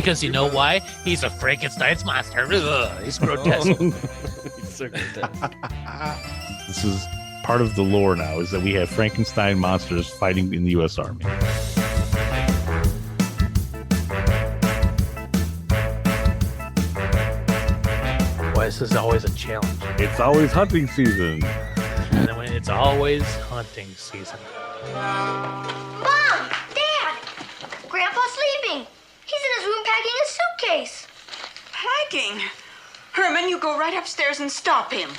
Because you know why? He's a Frankenstein's monster. Ugh, he's grotesque. He's so grotesque. This is part of the lore now, is that we have Frankenstein monsters fighting in the U.S. Army. Boy, this is always a challenge. It's always hunting season. And then it's always hunting season. Mom! Dad! Grandpa's sleeping. He's in his room packing his suitcase. Packing? Herman, you go right upstairs and stop him.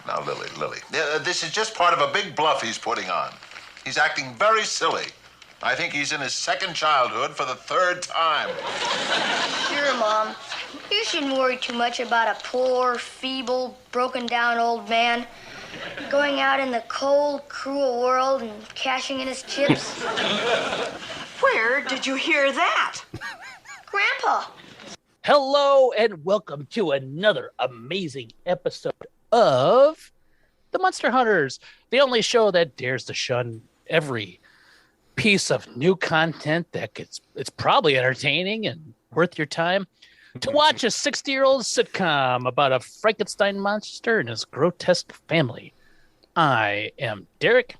Now, Lily, this is just part of a big bluff he's putting on. He's acting very silly. I think he's in his second childhood for the third time. Sure, Mom. You shouldn't worry too much about a poor, feeble, broken-down old man going out in the cold, cruel world and cashing in his chips. Where did you hear that? Grandpa. Hello and welcome to another amazing episode of the Munster Hunters, the only show that dares to shun every piece of new content that it's probably entertaining and worth your time to watch a 60-year-old sitcom about a Frankenstein monster and his grotesque family. I am Derek,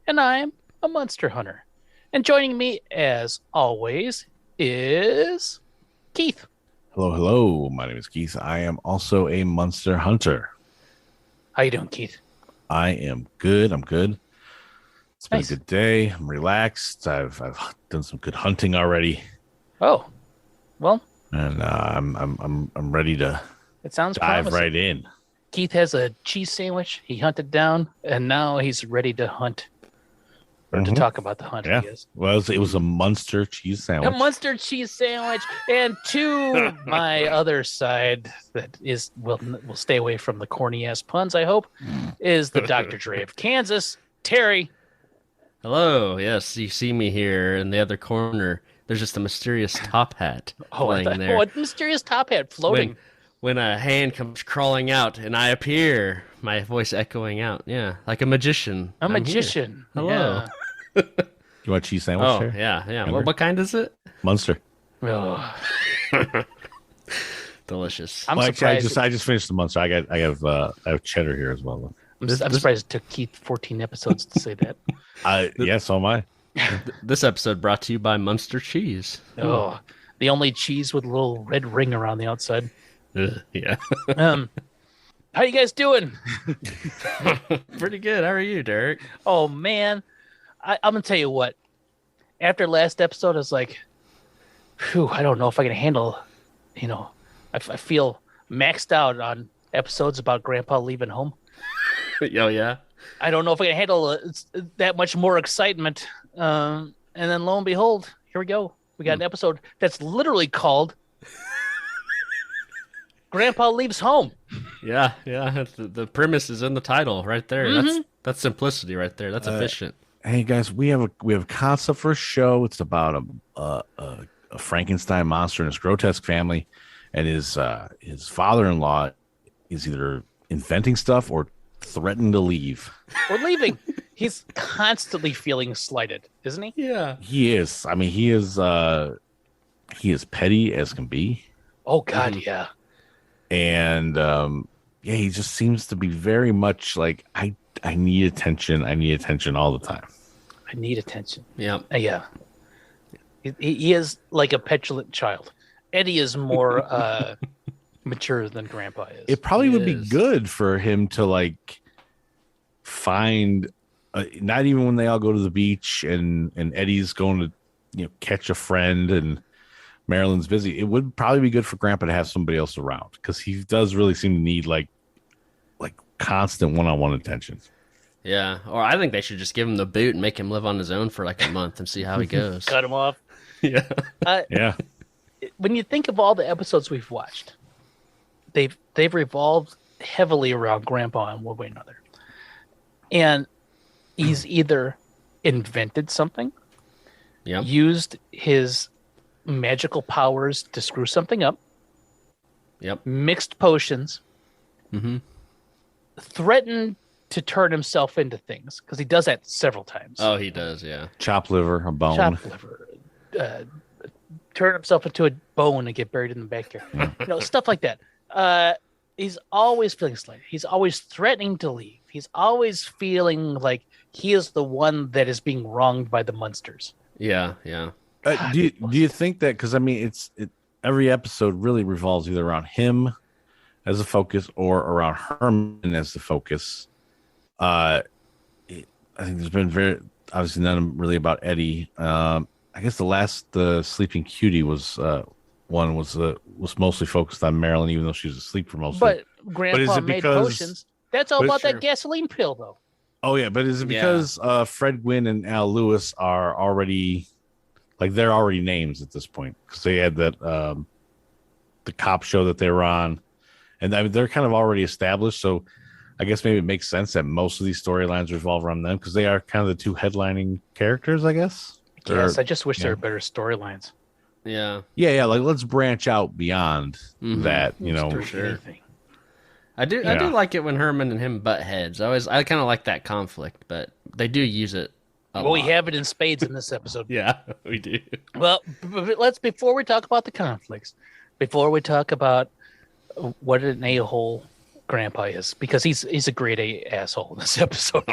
and I am a Munster Hunter. And joining me, as always, is Keith. Hello. My name is Keith. I am also a Munster Hunter. How you doing, Keith? I am good. I'm good. It's been Nice. a good day. I'm relaxed. I've done some good hunting already, Oh, well, and I'm ready to it sounds dive promising. right in. Keith has a cheese sandwich. He hunted down, and now he's ready to hunt. Or to Mhm. talk about the hunt, Yeah. I guess. Well, it was a Munster cheese A sandwich. Munster cheese sandwich, and to my other side that will stay away from the corny ass puns, I hope, is the Dr. Dre of Kansas, Terry. Hello. Yes, you see me here in the other corner. There's just a mysterious top hat playing there. What mysterious top hat floating? When a hand comes crawling out and I appear, my voice echoing out. Yeah, like a magician. A I'm here. magician. Hello. You want a cheese sandwich? Oh, there? yeah. Remember? What kind is it? Munster. Yeah. Oh, Delicious. I'm Well, actually, surprised. I just finished the Munster. I have cheddar here as well. I'm surprised it took Keith 14 episodes to say that. Yeah, so am I. This episode brought to you by Munster Cheese. Oh, the only cheese with a little red ring around the outside. Yeah. How you guys doing? Pretty good. How are you, Derek? Oh man, I'm gonna tell you what. After last episode, I was like, "Whew, I don't know if I can handle." I feel maxed out on episodes about Grandpa leaving home. Oh, yeah. I don't know if I can handle that much more excitement. And then lo and behold, here we go. We got an episode that's literally called "Grandpa Leaves Home." Yeah. The premise is in the title right there. Mhm. That's simplicity right there. That's efficient. Hey guys, we have a concept for a show. It's about a Frankenstein monster and his grotesque family, and his father-in-law is either inventing stuff or threatening to leave. We're leaving. He's constantly feeling slighted, isn't he? Yeah. He is. I mean, he is petty as can be, Oh God, yeah. and he just seems to be very much like I need attention. I need attention all the time. I need attention. Yeah. Yeah. He is like a petulant child. Eddie is more mature than Grandpa is. It probably He would be is. good for him to like find, not even when they all go to the beach and Eddie's going to catch a friend and Marilyn's busy. It would probably be good for Grandpa to have somebody else around because he does really seem to need like constant one-on-one attention. Yeah. Or I think they should just give him the boot and make him live on his own for like a month and see how he goes. Cut him off. Yeah. Yeah. When you think of all the episodes we've watched, they've revolved heavily around Grandpa in one way or another. And he's either invented something, Yep. used his magical powers to screw something up, Yep. mixed potions, Mm-hmm. threatened to turn himself into things because he does that several times. Oh, he does. Yeah. Chop liver, a bone. Chopped liver, turn himself into a bone and get buried in the backyard. Stuff like that. He's always feeling slighted. He's always threatening to leave. He's always feeling like he is the one that is being wronged by the Munsters. Yeah. Do you think that, because I mean every episode really revolves either around him as a focus or around Herman as the focus. I think there's been obviously none really about Eddie. I guess the Sleeping Cutie was mostly focused on Marilyn, even though she was asleep for most of it. But Grandpa made potions. That's all about that gasoline pill, though. Oh yeah, but is it because Fred Gwynn and Al Lewis are already they're already names at this point because they had that the cop show that they were on, and I mean they're kind of already established. So I guess maybe it makes sense that most of these storylines revolve around them because they are kind of the two headlining characters, I guess. Yes, I just wish there were better storylines. Yeah. Like let's branch out beyond that, For sure. I do like it when Herman and him butt heads. I kind of like that conflict, but they do use it a lot. We have it in spades in this episode. Yeah, we do. Well, before we talk about the conflicts, before we talk about what an a-hole Grandpa is, because he's a great asshole in this episode.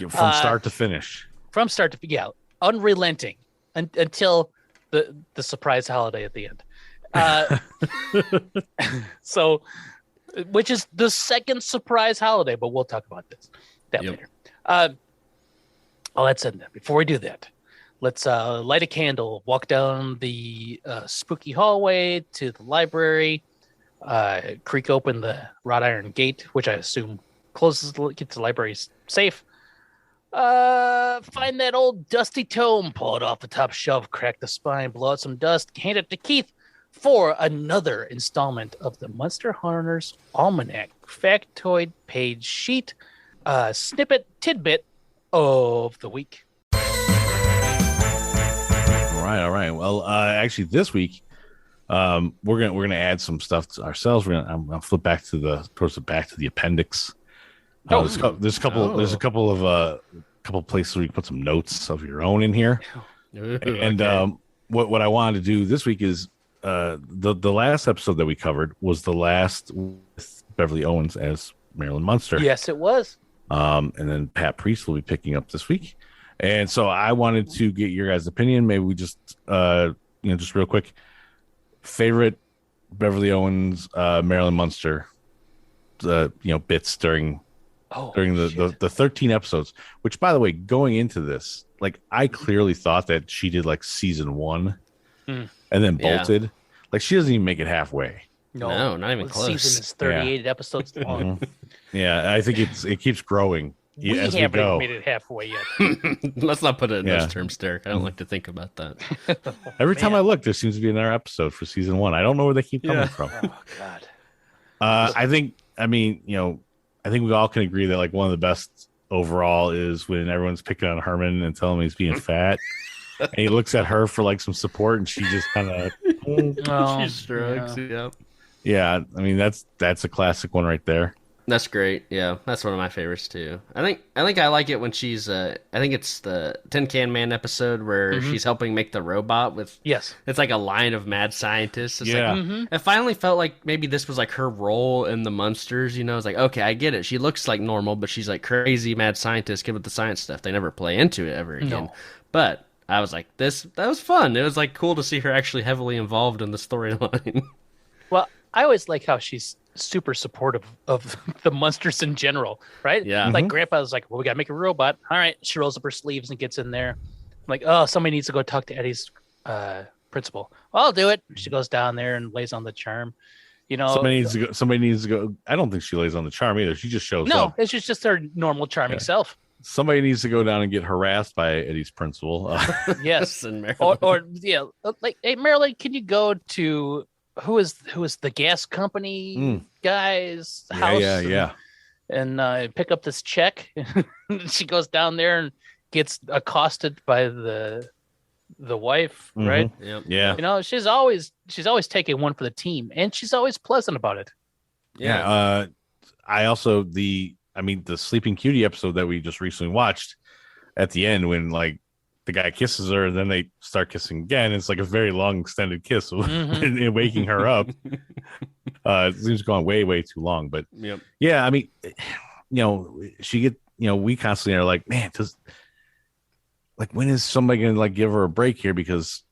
From start to finish. From start to unrelenting until the surprise holiday at the end. So, which is the second surprise holiday, but we'll talk about that later. Let's end that. Before we do that, let's light a candle, walk down the spooky hallway to the library, creak open the wrought iron gate, which I assume gets the library safe. Find that old dusty tome, pull it off the top shelf, crack the spine, blow out some dust, hand it to Keith for another installment of the Munster Hunters Almanac Factoid Page Sheet, snippet tidbit of the week. All right. Well, actually, this week, we're gonna add some stuff to ourselves. I'm gonna flip back to the appendix. There's a couple of places where you can put some notes of your own in here. And what I wanted to do this week is the last episode that we covered was the last with Beverly Owens as Marilyn Munster. Yes, it was. And then Pat Priest will be picking up this week. And so I wanted to get your guys' opinion. Maybe we just just real quick, favorite Beverly Owens, Marilyn Munster, bits during the 13 episodes, which, by the way, going into this, I clearly thought that she did season 1 and then bolted. She doesn't even make it halfway. No, not even close. The season is 38 episodes long. Yeah, I think it keeps growing as we go. Made it halfway yet. Let's not put it in those terms, Derek. I don't like to think about that. Every time I look, there seems to be another episode for season 1. I don't know where they keep coming from. Oh God. I think we all can agree that one of the best overall is when everyone's picking on Herman and telling him he's being fat. And he looks at her for some support, and she just kind of she shrugs. Yeah. I mean that's a classic one right there. That's great. Yeah, that's one of my favorites too. I think I like it when she's I think it's the Tin Can Man episode where she's helping make the robot with. Yes, it's like a line of mad scientists. It's it finally felt like maybe this was her role in the Munsters. It's okay, I get it. She looks normal, but she's crazy mad scientist, good with the science stuff. They never play into it ever again. No. But I was that was fun. It was cool to see her actually heavily involved in the storyline. Well, I always like how she's super supportive of the Munsters in general, right? Yeah. Grandpa's well, we gotta make a robot. All right. She rolls up her sleeves and gets in there. I'm oh, somebody needs to go talk to Eddie's principal. Well, I'll do it. She goes down there and lays on the charm. Somebody needs to go. I don't think she lays on the charm either. She just shows up. No, it's just her normal charming self. Somebody needs to go down and get harassed by Eddie's principal. Yes. And hey, Marilyn, can you go to who is the gas company guy's house? Yeah. And pick up this check. She goes down there and gets accosted by the wife, right? Yep. Yeah. She's always taking one for the team, and she's always pleasant about it. Yeah. I also the Sleeping Cutie episode that we just recently watched, at the end when the guy kisses her, and then they start kissing again. It's like a very long, extended kiss, and waking her up. It seems going way, way too long. But yeah, I mean, we constantly are like, man, when is somebody gonna like give her a break here? Because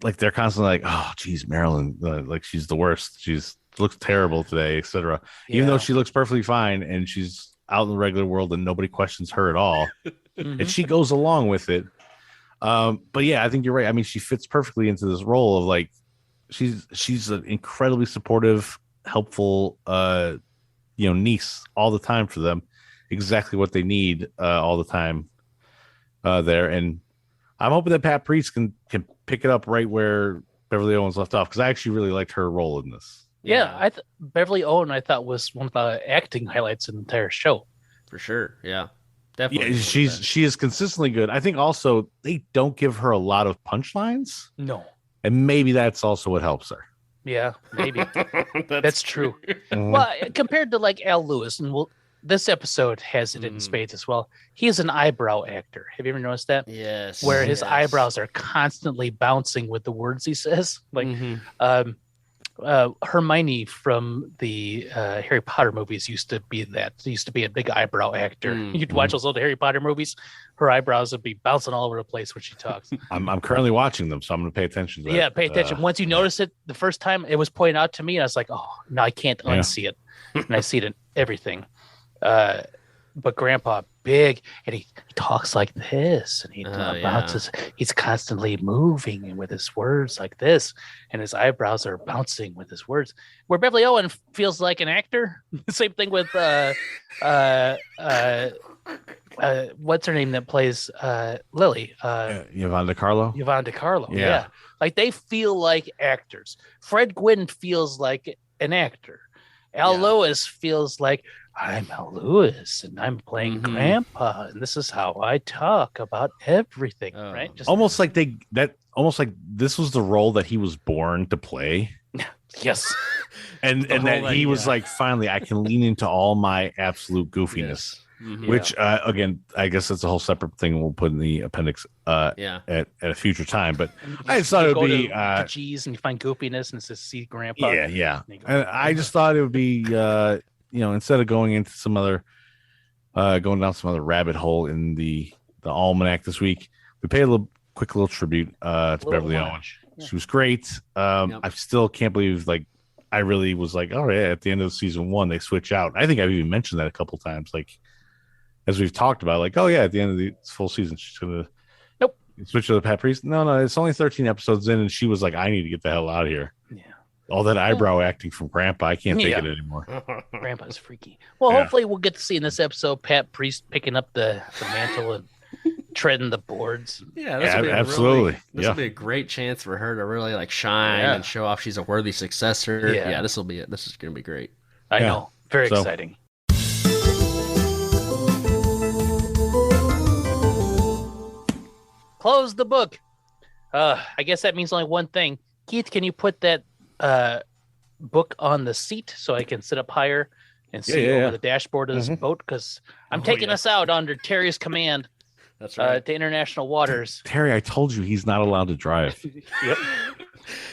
like they're constantly like, oh, geez, Marilyn, like she's the worst. She's looks terrible today, etc. Even though she looks perfectly fine and she's out in the regular world and nobody questions her at all, and she goes along with it. But yeah, I think you're right. I mean, she fits perfectly into this role of like she's an incredibly supportive, helpful, niece all the time for them. Exactly what they need all the time there. And I'm hoping that Pat Priest can pick it up right where Beverly Owens left off, because I actually really liked her role in this. Yeah, Beverly Owens, I thought, was one of the acting highlights in the entire show. For sure, yeah. Definitely. Yeah, she is consistently good. I think also they don't give her a lot of punchlines. No. And maybe that's also what helps her. Yeah, maybe. That's true. Well, compared to like Al Lewis, and this episode has it in spades as well. He's an eyebrow actor. Have you ever noticed that? Yes. Where his eyebrows are constantly bouncing with the words he says. Like Hermione from the Harry Potter movies used to be a big eyebrow actor. You'd watch those old Harry Potter movies. Her eyebrows would be bouncing all over the place when she talks. I'm currently watching them, so I'm going to pay attention to that. Yeah, pay attention. Once you notice it, the first time it was pointed out to me, and I was like, oh, no, I can't unsee it. And I see it in everything. But Grandpa, big, and he talks like this, and he bounces. He's constantly moving with his words like this, and his eyebrows are bouncing with his words. Where Beverly Owens feels like an actor. Same thing with what's her name that plays Lily? Yvonne DiCarlo. Yvonne DiCarlo. Yeah. Yeah, like they feel like actors. Fred Gwynn feels like an actor. Al Lewis feels like, I'm Al Lewis and I'm playing Grandpa, and this is how I talk about everything. Right? Just, almost like this was the role that he was born to play. Yes. and that he was like, finally, I can lean into all my absolute goofiness. Yes. Which again, I guess that's a whole separate thing we'll put in the appendix at a future time. But I just thought it would be G's and you find goofiness and it says see Grandpa. Yeah. And I just thought it would be instead of going into some other going down some other rabbit hole in the almanac this week, we pay a quick little tribute to Beverly Owens. Yeah. She was great. I still can't believe I really was like, oh yeah, at the end of season 1 they switch out. I think I've even mentioned that a couple times, as we've talked about, oh yeah, at the end of the full season she's gonna switch to the Pat Priest. No, it's only 13 episodes in, and she was like, I need to get the hell out of here. Yeah. All that eyebrow acting from Grandpa, I can't take it anymore. Grandpa's freaky. Well, hopefully we'll get to see in this episode Pat Priest picking up the mantle and treading the boards. Yeah, absolutely. This will be a great chance for her to really shine and show off she's a worthy successor. Yeah, this will be it. This is going to be great. I know. Very exciting. Close the book. I guess that means only one thing. Keith, can you put that book on the seat so I can sit up higher and see over the dashboard of this boat? Because I'm taking us out under Terry's command. That's right. To international waters. Terry, I told you he's not allowed to drive. Yep.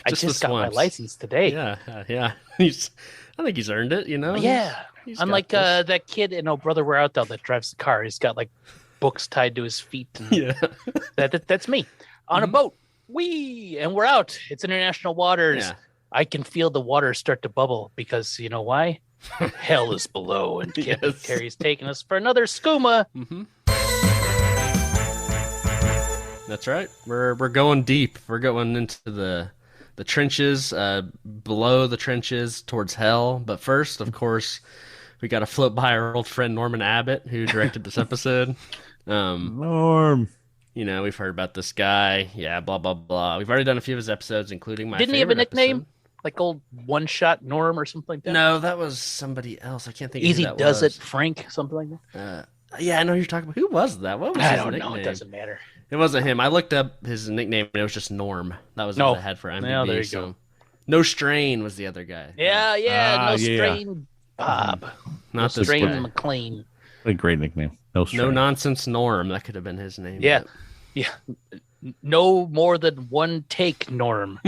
I just got my license today. Yeah. I think he's earned it, Yeah. Unlike that kid in Oh Brother Where Art Thou that drives the car. He's got books tied to his feet. And that's me on a boat. And we're out. It's international waters. Yeah. I can feel the water start to bubble because you know why? Hell is below, and Terry's taking us for another skooma. That's right. We're going deep. We're going into the trenches, below the trenches towards hell. But first, of course, we got to float by our old friend Norman Abbott, who directed this episode. Norm. We've heard about this guy. Yeah, blah, blah, blah. We've already done a few of his episodes, including my Didn't he have a nickname? Episode. Like old One Shot Norm or something like that? No, that was somebody else. I can't think Easy of who that Does was. It, Frank, something like that? Yeah, I know who you're talking about. Who was that? What was his nickname? I don't know. It doesn't matter. It wasn't him. I looked up his nickname, and it was just Norm. That was what I had for IMDb. No, there you go. No Strain was the other guy. Yeah. No Strain Bob. Not Strain McLean. What a great nickname. No Strain. No Nonsense Norm. That could have been his name. Yeah. Yeah. No more than one take, Norm.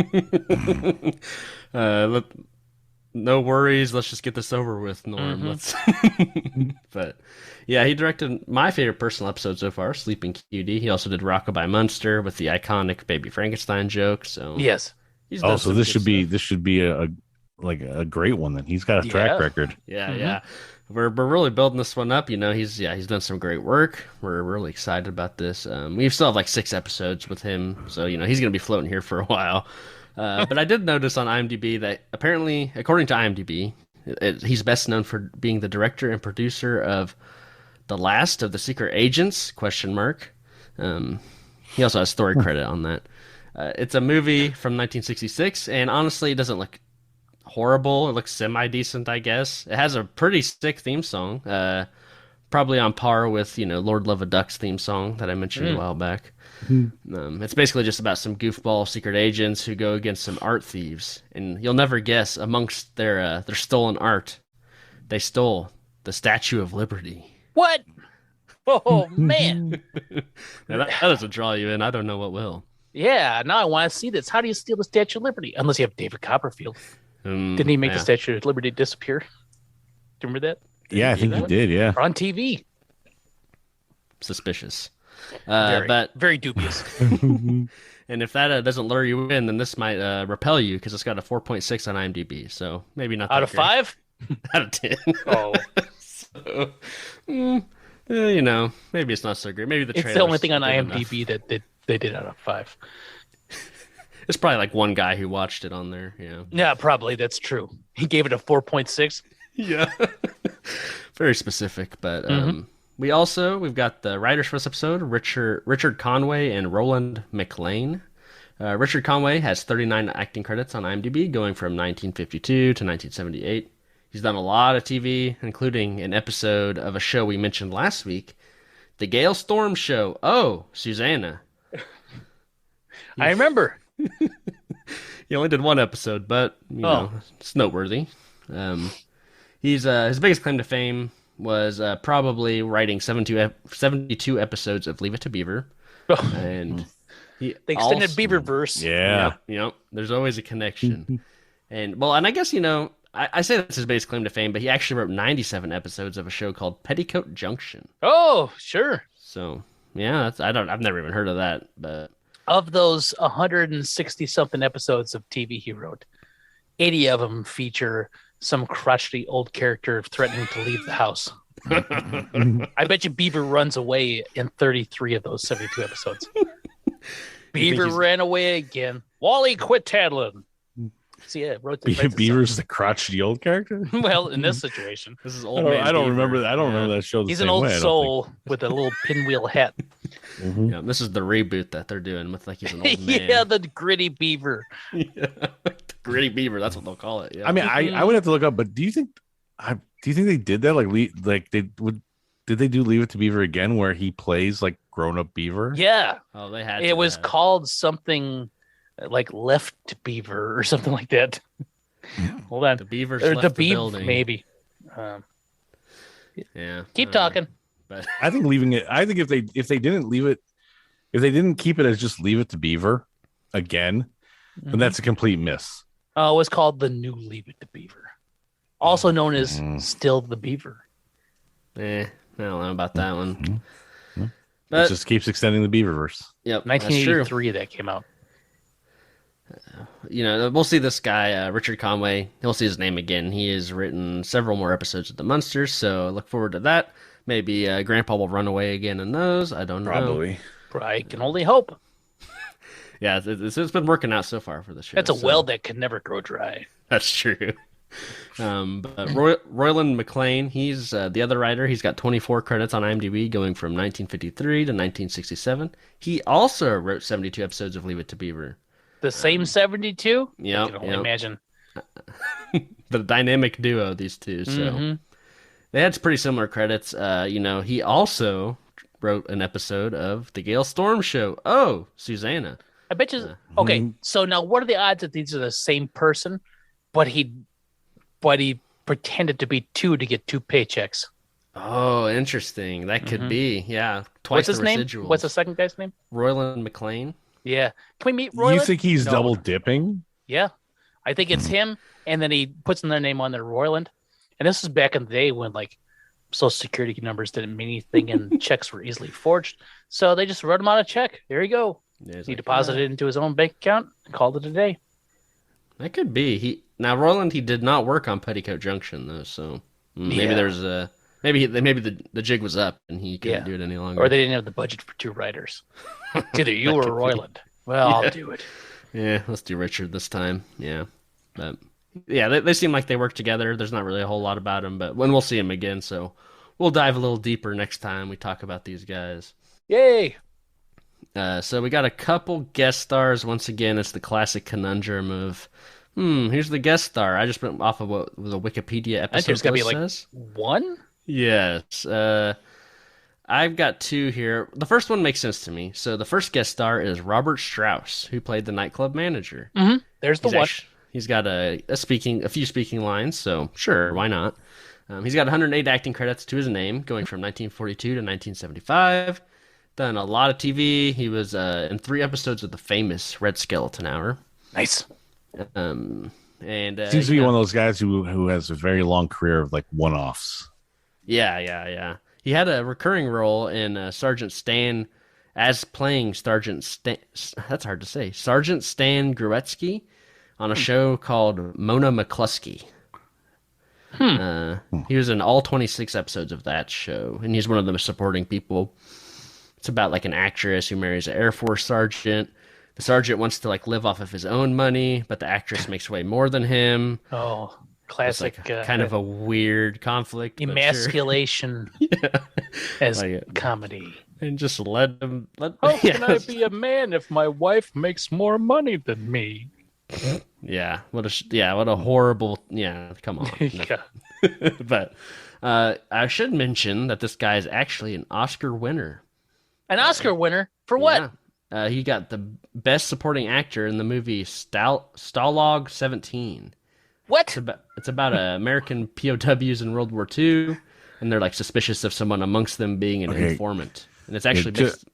No worries. Let's just get this over with, Norm. Mm-hmm. But yeah, he directed my favorite personal episode so far, Sleeping Cutie. He also did Rockabye Munster with the iconic Baby Frankenstein joke. So yes. So this should be a great one. Then he's got a track record. Yeah, yeah. We're really building this one up. He's done some great work. We're really excited about this. We still have like 6 episodes with him, so he's gonna be floating here for a while. But I did notice on IMDb that apparently, according to IMDb, he's best known for being the director and producer of The Last of the Secret Agents? ? He also has story credit on that. It's a movie from 1966, and honestly, it doesn't look horrible. It looks semi-decent, I guess. It has a pretty sick theme song, probably on par with, Lord Love a Duck's theme song that I mentioned a while back. It's basically just about some goofball secret agents who go against some art thieves, and you'll never guess, amongst their stolen art, they stole the Statue of Liberty. What? Oh, man. Now that doesn't draw you in. I don't know what will. Yeah, now I want to see this. How do you steal the Statue of Liberty? Unless you have David Copperfield. Didn't he make the Statue of Liberty disappear? Do you remember that? Yeah, I think he did, yeah. Or on TV. Suspicious. Very dubious. And if that doesn't lure you in, then this might repel you, because it's got a 4.6 on IMDb, so maybe not that Out of great. 5? Out of 10. Oh. So, maybe it's not so great. Maybe it's the only thing on IMDb that they did out of 5. It's probably like one guy who watched it on there. Yeah. Yeah, probably. That's true. He gave it a 4.6. Yeah. Very specific. But we've got the writers for this episode, Richard Conway and Roland McLean. Richard Conway has 39 acting credits on IMDb, going from 1952 to 1978. He's done a lot of TV, including an episode of a show we mentioned last week, The Gale Storm Show. Oh, Susanna. I remember. He only did one episode, but it's noteworthy. His biggest claim to fame was probably writing 72 episodes of Leave It to Beaver, and the extended Beaververse. Yeah, there's always a connection. and I guess I say that's his biggest claim to fame, but he actually wrote 97 episodes of a show called Petticoat Junction. Oh, sure. So yeah, I've never even heard of that, but. Of those 160-something episodes of TV he wrote, 80 of them feature some crotchety old character threatening to leave the house. I bet you Beaver runs away in 33 of those 72 episodes. Beaver ran away again. Wally, quit tattling. See, yeah, wrote Beaver's the crotchety old character. Well, in this situation, this is old. I don't remember that. I don't remember that show. He's an old soul with a little pinwheel hat. Yeah, this is the reboot that they're doing with he's an old man. Yeah, the gritty Beaver. The gritty Beaver. That's what they'll call it. Yeah. I mean, I would have to look up, but do you think they did that? Did they do Leave It to Beaver again, where he plays like grown up Beaver? Yeah. Oh, they had. It was called something like Left Beaver or something like that. Hold on. The Beavers or left the the building. Maybe. Yeah. Keep talking. But I think leaving it. I think if they didn't leave it, if they didn't keep it as just Leave It to Beaver again, then that's a complete miss. It was called The New Leave It to Beaver, also known as Still the Beaver. I don't know about that one. But it just keeps extending the Beaververse. Yep, 1983 that came out. We'll see this guy, Richard Conway. He'll see his name again. He has written several more episodes of the Munsters, so I look forward to that. Maybe Grandpa will run away again in those. I don't know. Probably. I can only hope. Yeah, it's been working out so far for the show. That's a well that can never grow dry. That's true. But Roland McLean, he's the other writer. He's got 24 credits on IMDb, going from 1953 to 1967. He also wrote 72 episodes of Leave It to Beaver. The same 72? Yeah, I can only imagine. The dynamic duo, these two. So they had pretty similar credits. He also wrote an episode of The Gale Storm Show. Oh, Susanna. I bet you. Okay, so now what are the odds that these are the same person, but he pretended to be 2 to get 2 paychecks? Oh, interesting. That could be. Yeah. Twice What's his the name? residuals. What's the second guy's name? Royland McLean. Yeah. Can we meet Royland? You think he's No. double dipping? Yeah. I think it's him, and then he puts their name on there, Royland. And this is back in the day when, like, Social Security numbers didn't mean anything and checks were easily forged. So they just wrote him out a check. There you go. Yeah, He deposited it into his own bank account and called it a day. That could be. Now Roland, he did not work on Petticoat Junction though, so maybe there's a maybe the jig was up and he couldn't do it any longer. Or they didn't have the budget for 2 writers. It's either you or Royland. Well, I'll do it. Yeah, let's do Richard this time. Yeah, but yeah, they seem like they work together. There's not really a whole lot about them, but when we'll see them again, so we'll dive a little deeper next time we talk about these guys. Yay! So we got a couple guest stars. Once again, it's the classic conundrum of, here's the guest star. I just went off of what the Wikipedia episode I think there's got to be says. like 1? Yes. I've got 2 here. The first one makes sense to me. So the first guest star is Robert Strauss, who played the nightclub manager. Mm-hmm. There's the one. He's got a few speaking lines, so sure, why not? He's got 108 acting credits to his name, going from 1942 to 1975. Done a lot of TV. He was in 3 episodes of the famous Red Skeleton Hour. Nice. And seems to be one of those guys who has a very long career of like one-offs. Yeah. He had a recurring role in Sergeant Stan, as playing Sergeant Stan. That's hard to say. Sergeant Stan Gruetsky on a show called Mona McCluskey. He was in all 26 episodes of that show, and he's one of the supporting people. It's about like an actress who marries an Air Force sergeant. The sergeant wants to like live off of his own money, but the actress makes way more than him. Oh, classic. It's like kind of a weird conflict. Emasculation as comedy. And just let him. How can I be a man if my wife makes more money than me? Yeah, what a horrible. Yeah, come on. But I should mention that this guy is actually an Oscar winner. An Oscar winner for what? Yeah. He got the best supporting actor in the movie Stalag 17. What? It's about American POWs in World War II, and they're like suspicious of someone amongst them being an informant. And it's actually based.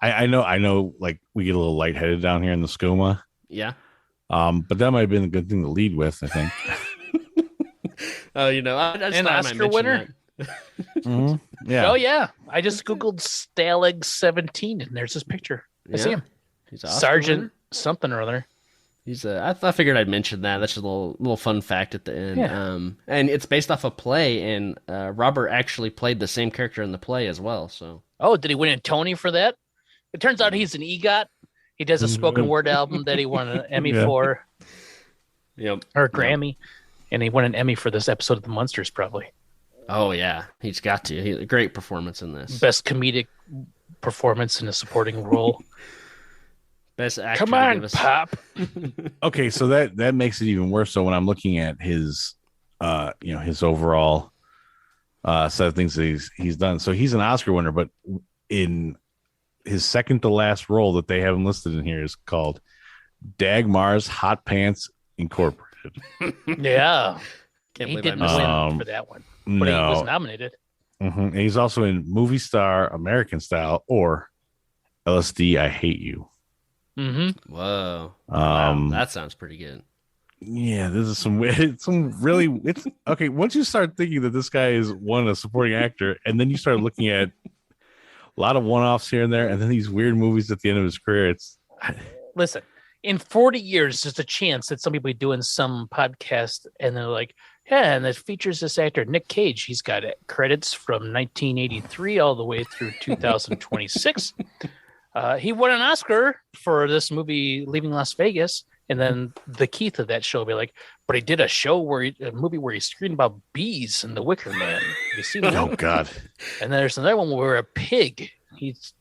I know. Like we get a little lightheaded down here in the SCOMA. Yeah. But that might have been a good thing to lead with, I think. Oh, I just an Oscar winner. Mm-hmm. Yeah. Oh yeah. I just googled Stalag 17, and there's this picture. I see him. He's Oscar Sergeant winner? something or other. He's I figured I'd mention that. That's just a little fun fact at the end. Yeah. And it's based off a play, and Robert actually played the same character in the play as well. So. Oh, did he win a Tony for that? It turns out he's an EGOT. He does a spoken word album that he won an Emmy for. Yep. Or a Grammy. And he won an Emmy for this episode of the Munsters, probably. Oh, yeah. He's got to. A great performance in this. Best comedic performance in a supporting role. Best actor. Come on, Pop. Okay, so that makes it even worse. So when I'm looking at his his overall set of things that he's done. So he's an Oscar winner, but in his second to last role that they haven't listed in here is called Dagmar's Hot Pants Incorporated. Yeah. He didn't win for that one. But he was nominated. Mm-hmm. And he's also in Movie Star American Style or LSD I Hate You. Mm-hmm. Whoa. Wow, that sounds pretty good. Yeah, this is it's okay. Once you start thinking that this guy is a supporting actor, and then you start looking at a lot of one-offs here and there, and then these weird movies at the end of his career. Listen, in 40 years, there's a chance that somebody will be doing some podcast, and they're like, yeah, and it features this actor, Nick Cage. He's got credits from 1983 all the way through 2026. He won an Oscar for this movie, Leaving Las Vegas. And then the Keith of that show will be like, but he did a movie where he screamed about bees in The Wicker Man. Have you seen that? Oh, God. And then there's another one where a pig, his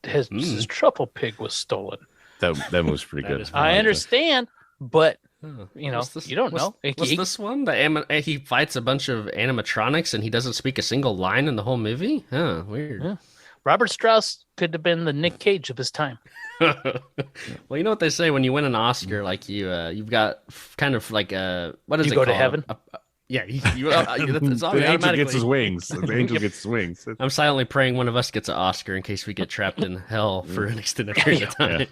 truffle pig was stolen. That was pretty good. I understand, but you don't know. What's this one? He fights a bunch of animatronics and he doesn't speak a single line in the whole movie? Huh, weird. Yeah. Robert Strauss could have been the Nick Cage of his time. Well, you know what they say when you win an Oscar, like you've got kind of like what is it called? To heaven? Yeah, it's The angel gets his wings. The angel gets his wings. I'm silently praying one of us gets an Oscar in case we get trapped in hell for an extended period of time.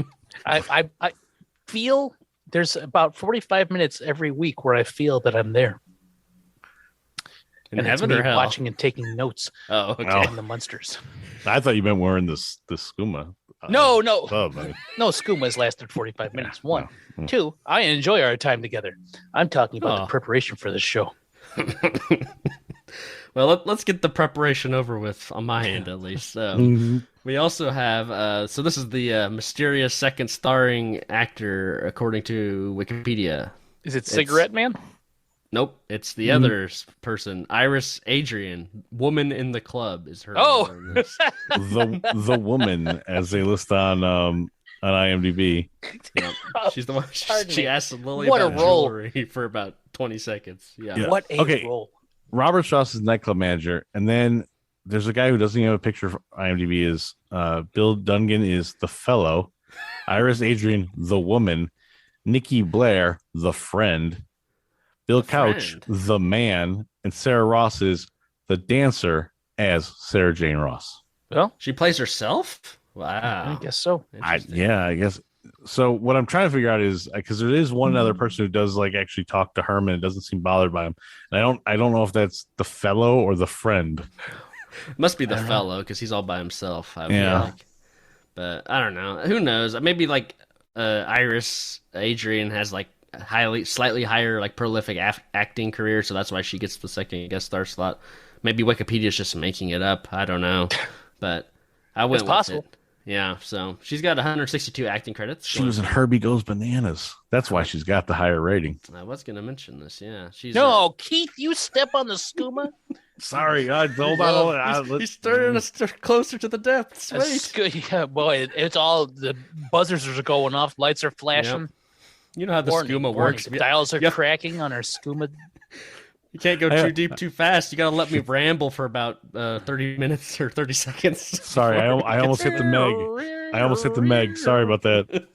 I feel there's about 45 minutes every week where I feel that I'm there. In heaven or hell? Watching and taking notes. Oh, okay. On the Munsters. I thought you meant wearing the skooma. No. No, skooma has lasted 45 minutes. One. Two, I enjoy our time together. I'm talking about the preparation for this show. Well, let's get the preparation over with on my end, at least. We also have, so this is the mysterious second starring actor, according to Wikipedia. Is it Cigarette Man? Nope, it's the other person. Iris Adrian, woman in the club, is her. Oh, the woman, as they list on IMDb. Yep. She's the one. She asks Lily what about a role jewelry for about 20 seconds. Yeah. What a role. Robert Strauss is nightclub manager, and then there's a guy who doesn't even have a picture for IMDb. Is Bill Dungan is the fellow, Iris Adrian the woman, Nikki Blair the friend, Bill Couch the man, and Sarah Ross is the dancer as Sarah Jane Ross. Well, she plays herself. Wow, I guess so. I guess. So what I'm trying to figure out is because there is one other person who does like actually talk to Herman and doesn't seem bothered by him. And I don't know if that's the fellow or the friend. It must be the fellow because he's all by himself. I feel like. But I don't know. Who knows? Maybe like Iris Adrian has like slightly higher like prolific acting career, so that's why she gets the second guest star slot. Maybe Wikipedia's just making it up. I don't know, but I went with it. Yeah, so she's got 162 acting credits. She was in Herbie Goes Bananas. That's why she's got the higher rating. I was going to mention this. Yeah, she's Keith, you step on the skooma. Sorry, hold on. He's starting to closer to the depths. Wait. Yeah, boy, it's all the buzzers are going off, lights are flashing. Yep. You know how the skooma works. The dials are cracking on our skooma. You can't go too deep too fast. You got to let me ramble for about 30 minutes or 30 seconds. Sorry, I almost hit the Meg. I almost hit the Meg. Sorry about that.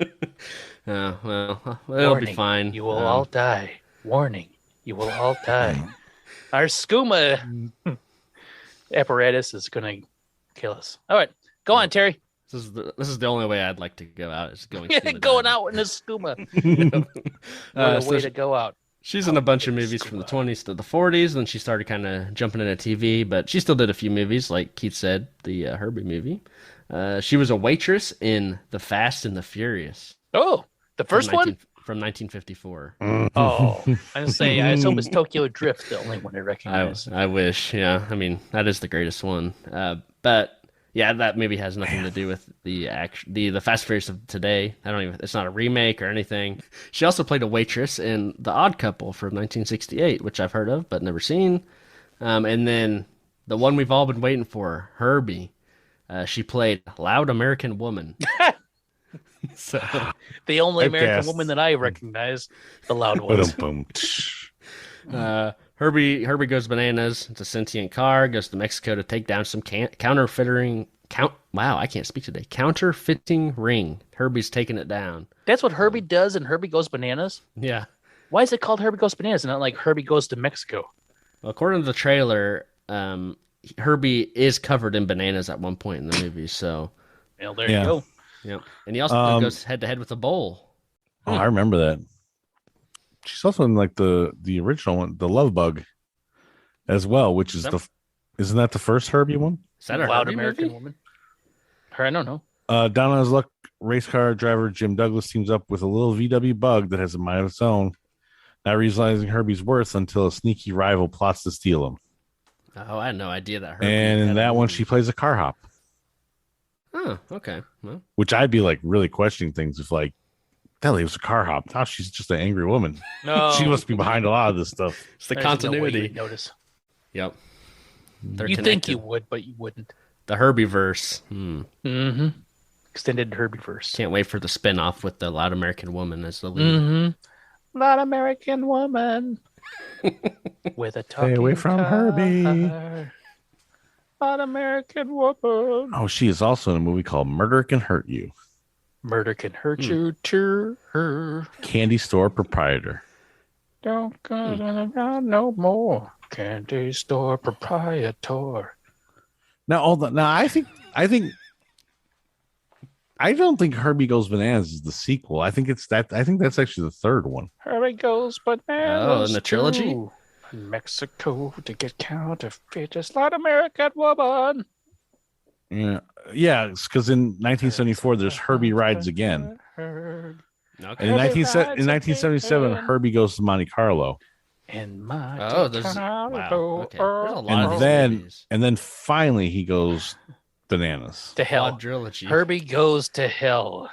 Well, it'll be fine. You will all die. Warning, you will all die. Our skooma apparatus is going to kill us. All right, go on, Terry. This is the only way I'd like to go out. Is going out in a skooma. What a way to go out. She's in a bunch of movies from the 20s to the 40s, then she started kind of jumping into TV, but she still did a few movies, like Keith said, the Herbie movie. She was a waitress in The Fast and the Furious. Oh, the first one? From 1954. Oh, I was saying, I assume it's Tokyo Drift, the only one I recognize. I wish, yeah. I mean, that is the greatest one. But yeah, that maybe has nothing to do with the Fast and Furious of today. It's not a remake or anything. She also played a waitress in The Odd Couple from 1968, which I've heard of but never seen. And then the one we've all been waiting for, Herbie. She played Loud American Woman. So the only American woman that I recognize, the loud ones. Herbie Goes Bananas. It's a sentient car. Goes to Mexico to take down some counterfeiting ring. Herbie's taking it down. That's what Herbie does in Herbie Goes Bananas? Yeah. Why is it called Herbie Goes Bananas and not like Herbie Goes to Mexico? Well, according to the trailer, Herbie is covered in bananas at one point in the movie. So, well, there you go. Yep. And he also goes head to head with a bull. Oh, I remember that. She's also in like the original one, The Love Bug, as well, which is isn't that the first Herbie one? Is that a Loud Herbie American movie? Woman? I don't know. Down on his luck, race car driver Jim Douglas teams up with a little VW Bug that has a mind of its own, not realizing Herbie's worth until a sneaky rival plots to steal him. Oh, I had no idea that. Herbie and in that one, she plays a car hop. Oh, okay. Well, which I'd be like really questioning things if like, Deli was a car hop. Now she's just an angry woman. No, she must be behind a lot of this stuff. It's the continuity. No way you'd notice. Yep. You think you would, but you wouldn't. The Herbie-verse. Mm-hmm. Extended Herbie-verse. Can't wait for the spin-off with the Loud American Woman as the lead. Mm-hmm. Loud American Woman. With a talking Stay away from car. Herbie. Loud American Woman. Oh, she is also in a movie called Murder Can Hurt You. Murder Can Hurt You to her. Candy store proprietor. Don't go around no more. Candy store proprietor. Now, I don't think Herbie Goes Bananas is the sequel. I think that's actually the third one. Herbie Goes Bananas. Oh, in the trilogy? To Mexico to get counterfeit, just like American woman. Yeah, because in 1974 there's Herbie Rides Again. Okay. And in 1977, Herbie Goes to Monte Carlo. And my wow. Okay. There's a lot of movies. And then finally he goes bananas. To hell. Quadrilogy. Herbie Goes to Hell.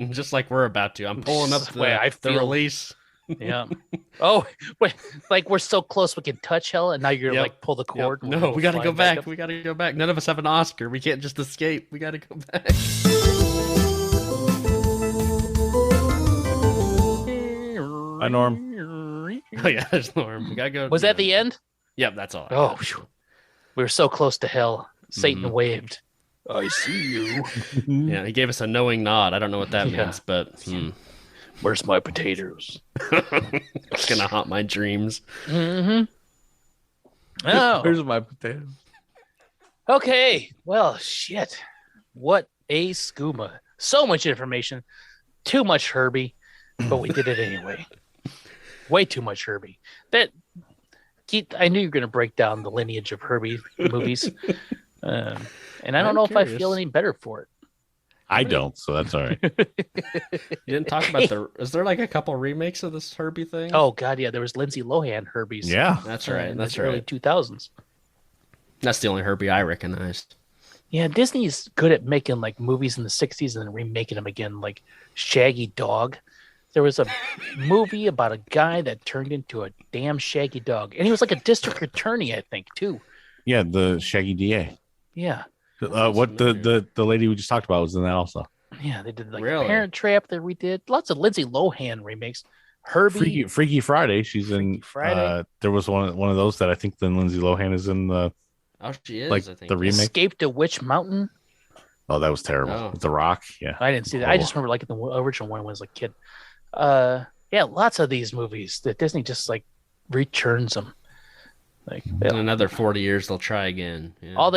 Just like we're about to. I'm pulling up the release. Yeah. Oh, wait, like we're so close we can touch hell, and now you're like pull the cord. Yep. No, we got to go back. We got to go back. None of us have an Oscar. We can't just escape. We got to go back. Hi, Norm. Oh yeah, there's Norm. We gotta go. Was that the end? Yep, that's all. Oh, we were so close to hell. Satan waved. I see you. Yeah, he gave us a knowing nod. I don't know what that means, but where's my potatoes? It's gonna haunt my dreams. Mm-hmm. Oh, Where's my potatoes? Okay. Well, shit. What a skooma. So much information. Too much Herbie, but we did it anyway. Way too much Herbie. Keith, I knew you were going to break down the lineage of Herbie movies. And I don't know if I feel any better for it. I don't, so that's all right. You didn't talk about is there like a couple remakes of this Herbie thing? Oh, God, yeah. There was Lindsay Lohan Herbies. Yeah. That's right. In That's the right. early 2000s. That's the only Herbie I recognized. Yeah, Disney's good at making like movies in the 60s and then remaking them again, like Shaggy Dog. There was a movie about a guy that turned into a damn shaggy dog. And he was like a district attorney, I think, too. Yeah, the Shaggy DA. Yeah. What the lady we just talked about was in that also. Yeah, they did like Really? Parent Trap that we did. Lots of Lindsay Lohan remakes. Herbie. Freaky Friday. She's in Friday. There was one of those that I think then Lindsay Lohan is in the she is, like I think. the remake. Escape to Witch Mountain. Oh, that was terrible. Oh. With The Rock. Yeah. I didn't see that. I just remember like the original one when I was a kid. Yeah, lots of these movies that Disney just like returns them. Like in another 40 years, they'll try again. Yeah.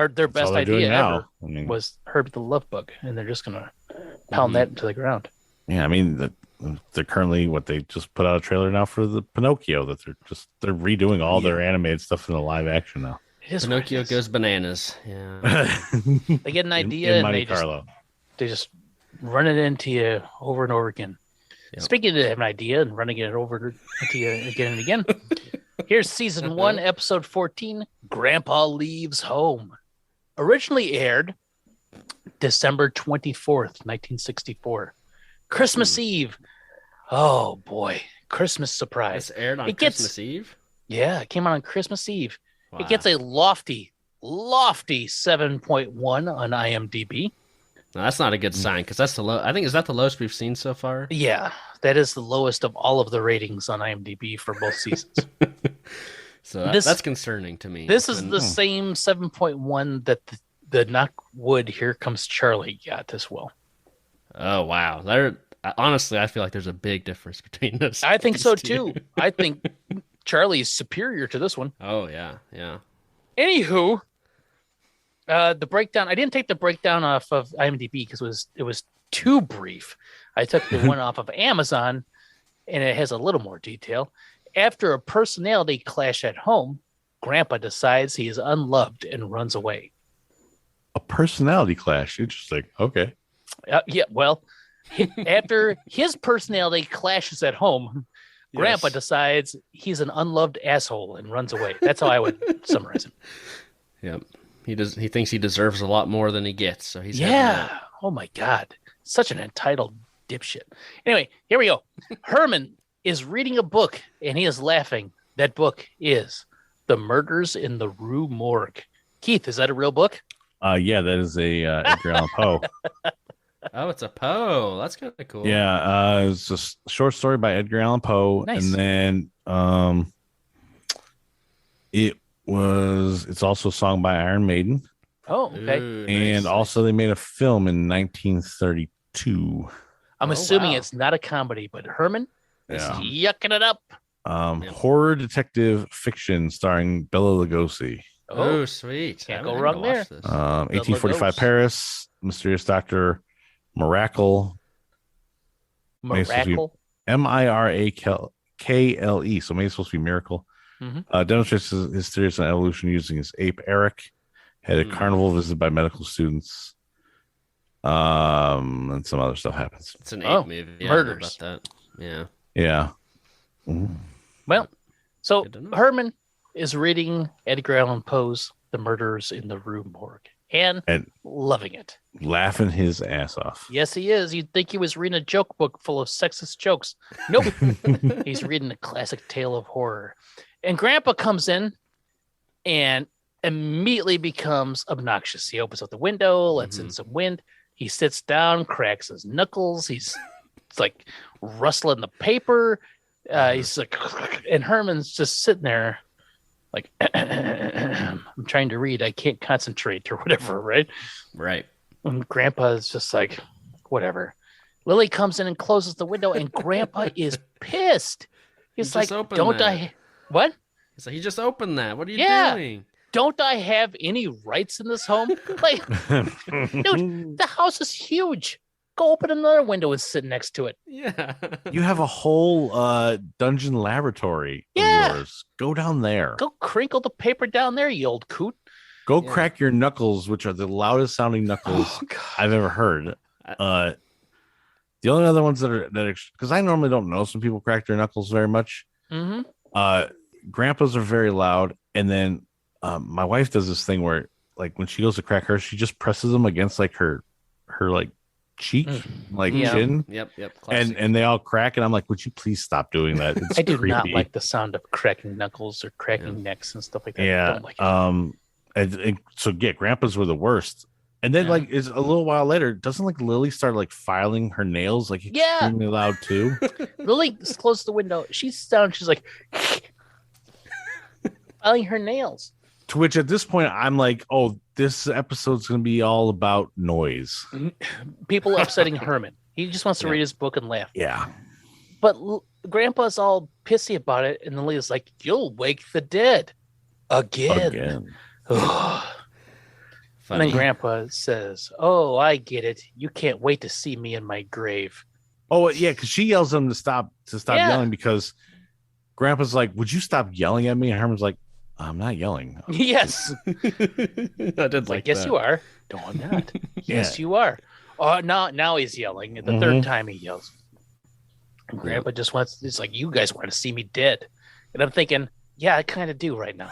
Their best idea now. ever was Herbie the Love Bug, and they're just gonna pound that into the ground. Yeah, I mean they're currently they just put out a trailer now for the Pinocchio that they're redoing all their animated stuff in the live action now. Pinocchio goes bananas. Yeah. They get an idea in and they just run it into you over and over again. Yep. Speaking of an idea and running it over into you again and again, here's season 1, episode 14, Grandpa Leaves Home. Originally aired December 24th, 1964. Christmas Eve. Oh, boy. Christmas surprise. It's aired on Christmas Eve? Yeah, it came out on Christmas Eve. Wow. It gets a lofty 7.1 on IMDb. No, that's not a good sign because that's the low. I think is that the lowest we've seen so far. Yeah, that is the lowest of all of the ratings on IMDb for both seasons. So that's concerning to me. This is the same 7.1 that the Knockwood Here Comes Charlie got as well. Oh wow! Honestly, I feel like there's a big difference between this. I think so too. I think Charlie is superior to this one. Oh yeah. Anywho. The breakdown. I didn't take the breakdown off of IMDb because it was too brief. I took the one off of Amazon, and it has a little more detail. After a personality clash at home, Grandpa decides he is unloved and runs away. A personality clash. Interesting. Okay. Yeah. Well, after his personality clashes at home, Grandpa decides he's an unloved asshole and runs away. That's how I would summarize it. Yep. He thinks he deserves a lot more than he gets, so he's Oh my God, such an entitled dipshit. Anyway, here we go. Herman is reading a book and he is laughing. That book is The Murders in the Rue Morgue. Keith, is that a real book? Yeah, that is a Edgar Allan Poe. Oh, it's a Poe. That's kind of cool. Yeah, it's a short story by Edgar Allan Poe, nice. And then it's also a song by Iron Maiden. Oh, okay. Ooh, and nice. also they made a film in 1932. I'm assuming it's not a comedy, but Herman, Yeah. Yucking it up. Horror detective fiction starring Bela Lugosi. Oh, sweet. Can't go wrong there. 1845 Paris, Mysterious Doctor, Miracle. Miracle? Mirakle. So maybe it's supposed to be Miracle. Demonstrates his theories on evolution using his ape Eric. Had a carnival visited by medical students. And some other stuff happens. It's an ape movie. Yeah, murders. About that. Yeah. Yeah. Well, so Herman is reading Edgar Allan Poe's The Murders in the Rue Morgue and loving it. Laughing his ass off. Yes, he is. You'd think he was reading a joke book full of sexist jokes. Nope. He's reading a classic tale of horror. And Grandpa comes in and immediately becomes obnoxious. He opens up the window, lets in some wind. He sits down, cracks his knuckles. He's like rustling the paper. He's like, and Herman's just sitting there like, I'm trying to read. I can't concentrate or whatever, right? Right. And Grandpa is just like, whatever. Lily comes in and closes the window, and Grandpa is pissed. He's like, don't I? What? He's like, he just opened that. What are you doing? Don't I have any rights in this home? Like, dude, the house is huge. Go open another window and sit next to it. Yeah. You have a whole dungeon laboratory of yours. Go down there. Go crinkle the paper down there, you old coot. Go crack your knuckles, which are the loudest sounding knuckles I've ever heard. The only other ones that are because I normally don't notice when people crack their knuckles very much. Grandpa's are very loud, and then my wife does this thing where, like, when she goes to crack hers, she just presses them against like her like cheek, like chin. Yep. And they all crack, and I'm like, would you please stop doing that? It's I do creepy. not like the sound of cracking knuckles or cracking necks and stuff like that. Yeah. I don't like it. So Grandpa's were the worst. And then like it's a little while later, doesn't like Lily start like filing her nails like extremely loud too? Lily closes the window. She's down. She's like filing her nails. To which at this point I'm like, oh, this episode's gonna be all about noise. People upsetting Herman. He just wants to read his book and laugh. Yeah. But Grandpa's all pissy about it, and Lily's like, "You'll wake the dead again." And then Grandpa says, "Oh, I get it. You can't wait to see me in my grave." Oh yeah, because she yells at him to stop yelling because Grandpa's like, "Would you stop yelling at me?" And Herman's like, "I'm not yelling." Yes, I did like yes, that. you are. No, I'm not. Yes, you are. Oh, now he's yelling. The third time he yells. And Grandpa just wants. It's like, you guys want to see me dead, and I'm thinking, yeah, I kind of do right now.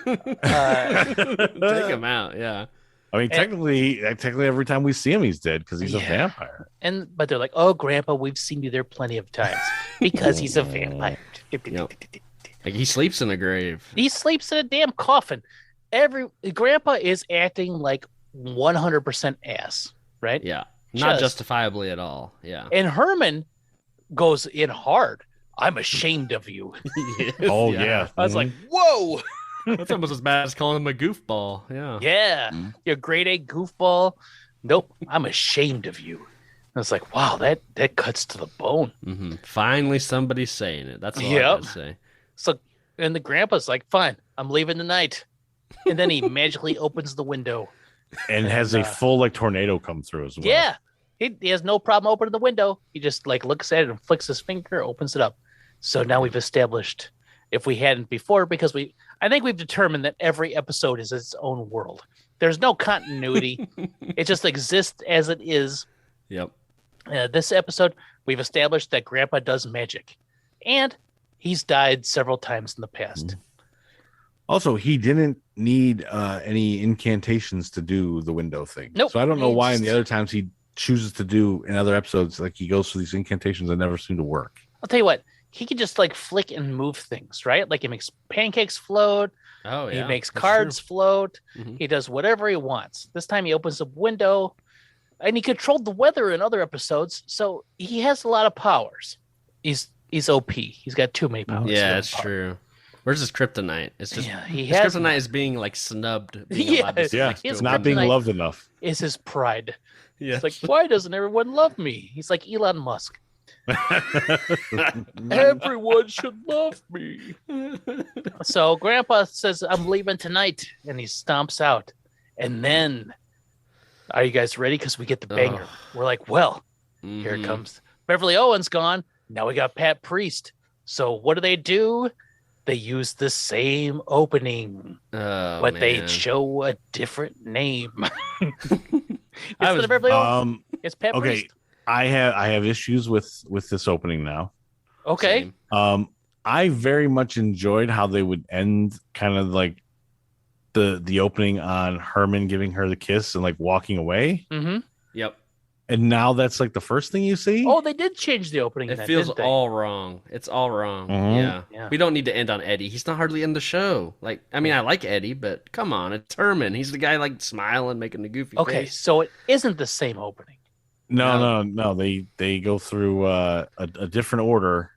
Take him out, yeah. I mean, technically, every time we see him, he's dead because he's a vampire. But they're like, "Oh, Grandpa, we've seen you there plenty of times because he's a vampire." Like he sleeps in a grave. He sleeps in a damn coffin. Grandpa is acting like 100% ass, right? Yeah, not justifiably at all. Yeah. And Herman goes in hard. I'm ashamed of you. Oh yeah. I was like, whoa. That's almost as bad as calling him a goofball. Yeah. Yeah. You're a grade A goofball. Nope. I'm ashamed of you. I was like, wow, that cuts to the bone. Mm-hmm. Finally, somebody's saying it. That's all I gotta say. So, and the Grandpa's like, fine, I'm leaving tonight. And then he magically opens the window. And has a full like tornado come through as well. Yeah. He has no problem opening the window. He just like looks at it and flicks his finger, opens it up. So now we've established, if we hadn't before, because I think we've determined that every episode is its own world. There's no continuity. It just exists as it is. Yep. This episode, we've established that Grandpa does magic. And he's died several times in the past. Also, he didn't need any incantations to do the window thing. Nope. So I don't know why in the other times he chooses to do in other episodes, like he goes through these incantations that never seem to work. I'll tell you what, he can just like flick and move things, right? Like he makes pancakes float. Oh, yeah. He makes cards float. Mm-hmm. He does whatever he wants. This time he opens a window, and he controlled the weather in other episodes. So he has a lot of powers. He's OP. He's got too many powers. Yeah, it's true. Where's his kryptonite? It's just his kryptonite is being like snubbed. It's not being loved enough. Is his pride. Yeah. It's like, why doesn't everyone love me? He's like Elon Musk. Everyone should love me. So Grandpa says, I'm leaving tonight. And he stomps out. And then, are you guys ready? Because we get the banger. We're like, well, here it comes. Beverly Owens gone. Now we got Pat Priest. So what do? They use the same opening, but they show a different name. It's Beverly Owens. It's Pat Priest. I have issues with this opening now. Okay. Same. I very much enjoyed how they would end kind of like the opening on Herman giving her the kiss and like walking away. Mm-hmm. Yep. And now that's like the first thing you see. Oh, they did change the opening. It feels all wrong. It's all wrong. Yeah. We don't need to end on Eddie. He's not hardly in the show. Like, I mean, I like Eddie, but come on, it's Herman. He's the guy like smiling, making the goofy face. Okay, so it isn't the same opening. No. They go through a different order.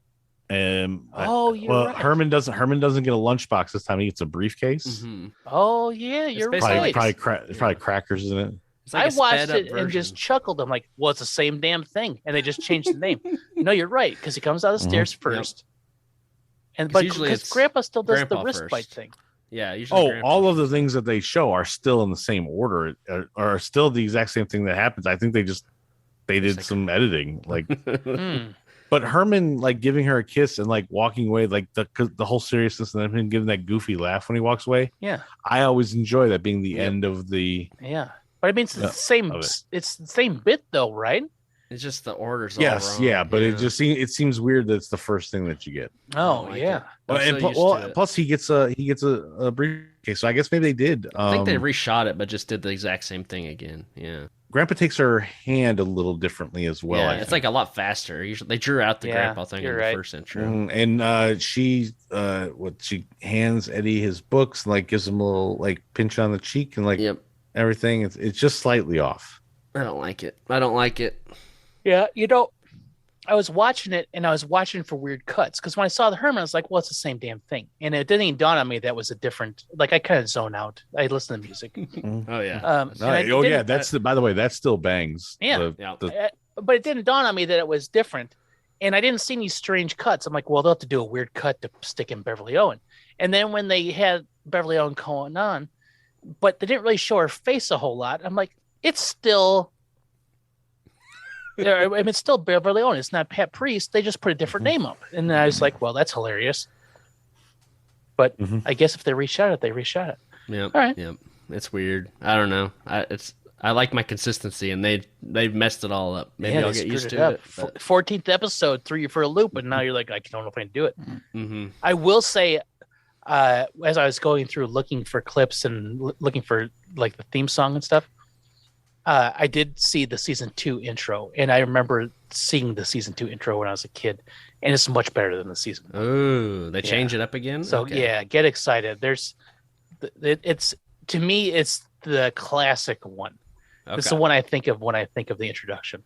You're right. Herman doesn't get a lunchbox this time. He gets a briefcase. Mm-hmm. Oh yeah, you're right. Probably crackers in it. Like I watched it and just chuckled. I'm like, well, it's the same damn thing. And they just changed the name. No, you're right. Because he comes out of the stairs first. Yep. But because Grandpa still does the wrist bite thing. Yeah. Usually all of the things that they show are still in the same order, are still the exact same thing that happens. I think they did some editing. Like, but Herman, like giving her a kiss and like walking away, like the whole seriousness and then him giving that goofy laugh when he walks away. Yeah. I always enjoy that being the end of the. Yeah. But I mean, it's the same. It's the same bit, though, right? It's just the orders. Yes, all wrong. Yeah, but it seems weird that it's the first thing that you get. Oh, yeah. Plus he gets a briefcase. So I guess maybe they did. I think they reshot it, but just did the exact same thing again. Yeah. Grandpa takes her hand a little differently as well. Yeah, it's like a lot faster. Usually they drew out the grandpa thing in the first intro. And she hands Eddie his books and like gives him a little like pinch on the cheek and like everything. It's just slightly off. I don't like it. Yeah, I was watching it and I was watching for weird cuts because when I saw the Herman, I was like, well, it's the same damn thing. And it didn't even dawn on me that was a different, like I kind of zone out. I listen to music. Oh, yeah. By the way, that still bangs. Yeah. But it didn't dawn on me that it was different. And I didn't see any strange cuts. I'm like, well, they'll have to do a weird cut to stick in Beverly Owens. And then when they had Beverly Owens going on, but they didn't really show her face a whole lot. I'm like, it's still... I mean, it's still Beverly Owens. It's not Pat Priest. They just put a different name up. And I was like, well, that's hilarious. But I guess if they reshot it, they reshot it. Yeah. All right. Yeah. It's weird. I don't know. I like my consistency, and they've messed it all up. Maybe I'll get used to it. 14th episode threw you for a loop, and now you're like, I don't know if I can do it. Mm-hmm. I will say, as I was going through looking for clips and looking for like the theme song and stuff, I did see the season 2 intro, and I remember seeing the season 2 intro when I was a kid, and it's much better than the season 1. Oh, they change it up again? So get excited. It's to me, it's the classic one. Okay. It's the one I think of when I think of the introduction.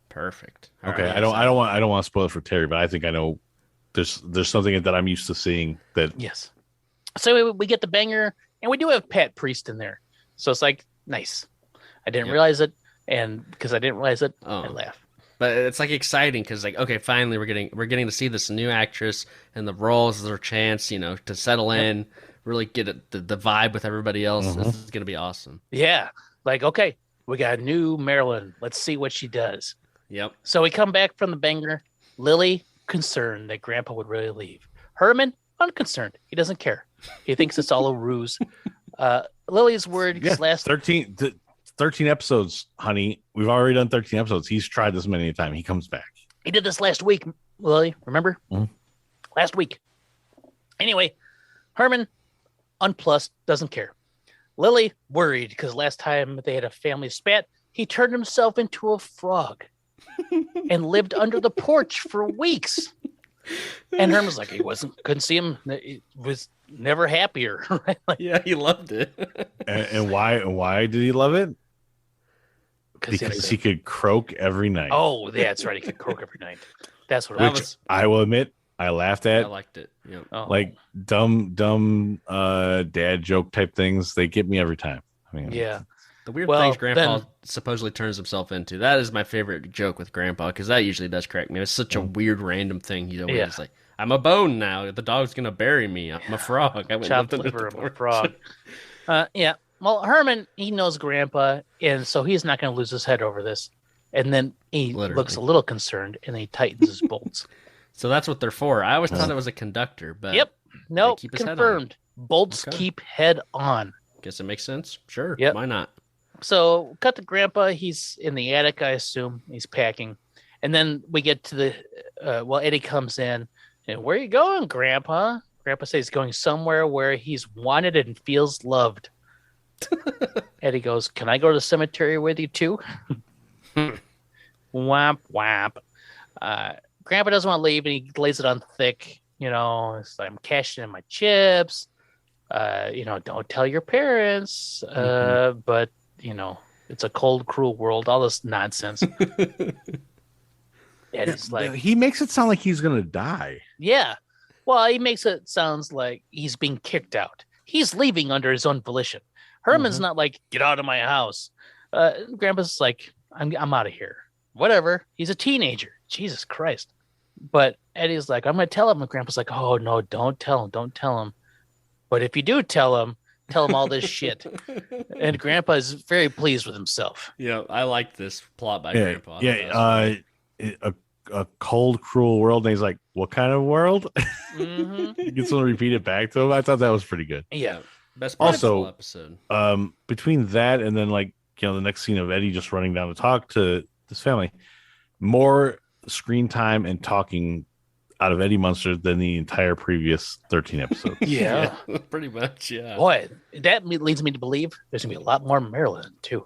Perfect. Okay, right. I don't want to spoil it for Terry, but I think I know there's something that I'm used to seeing that. Yes. So we get the banger, and we do have Pat Priest in there, so it's like nice. I didn't realize it, and because I didn't realize it, I laugh. But it's like exciting because like okay, finally we're getting to see this new actress and the roles is their chance, to settle in, really get the vibe with everybody else. Mm-hmm. This is gonna be awesome. Yeah, like okay, we got a new Marilyn. Let's see what she does. Yep. So we come back from the banger. Lily concerned that Grandpa would really leave. Herman unconcerned. He doesn't care. He thinks it's all a ruse. Lily's worried. Yeah, 13 episodes, honey. We've already done 13 episodes. He's tried this many times. He comes back. He did this last week, Lily. Remember? Mm-hmm. Last week. Anyway, Herman, unplussed, doesn't care. Lily, worried because last time they had a family spat, he turned himself into a frog and lived under the porch for weeks. And Herman's like, couldn't see him. He was never happier. Right? Like, yeah, he loved it. and why did he love it? Because he could croak every night. Oh, yeah, that's right. He could croak every night. That's what it was. I will admit, I laughed at. I liked it. Yeah. Oh. Like dumb dad joke type things. They get me every time. I mean, yeah. The weird things Grandpa supposedly turns himself into. That is my favorite joke with Grandpa, because that usually does crack me. It's such a weird, random thing. He's always like, I'm a bone now. The dog's going to bury me. I'm a frog. I went chopped liver of a frog. Yeah. Well, Herman, he knows Grandpa, and so he's not going to lose his head over this. And then he looks a little concerned, and he tightens his bolts. So that's what they're for. I always thought it was a conductor, but nope, confirmed. Bolts keep head on. Guess it makes sense. Sure. Yep. Why not? So cut to Grandpa. He's in the attic, I assume. He's packing. And then we get to the, Eddie comes in. And where are you going, Grandpa? Grandpa says he's going somewhere where he's wanted and feels loved. Eddie goes, can I go to the cemetery with you too? Whomp, whomp. Grandpa doesn't want to leave, and he lays it on thick. It's like, I'm cashing in my chips. Don't tell your parents. But, it's a cold, cruel world. All this nonsense. Eddie's like, he makes it sound like he's going to die. Yeah. Well, he makes it sounds like he's being kicked out. He's leaving under his own volition. Herman's not like, get out of my house. Grandpa's like, I'm out of here. Whatever. He's a teenager. Jesus Christ. But Eddie's like, I'm going to tell him. And Grandpa's like, oh, no, don't tell him. Don't tell him. But if you do tell him all this shit. And Grandpa is very pleased with himself. Yeah, I like this plot by Grandpa. Yeah, a cold, cruel world. And he's like, what kind of world? Mm-hmm. He gets to repeat it back to him. I thought that was pretty good. Yeah. Best part also, of the episode. Between that and then the next scene of Eddie just running down to talk to his family, more screen time and talking out of Eddie Munster than the entire previous 13 episodes. Yeah. Pretty much, yeah. Boy, that leads me to believe there's going to be a lot more Marilyn, too.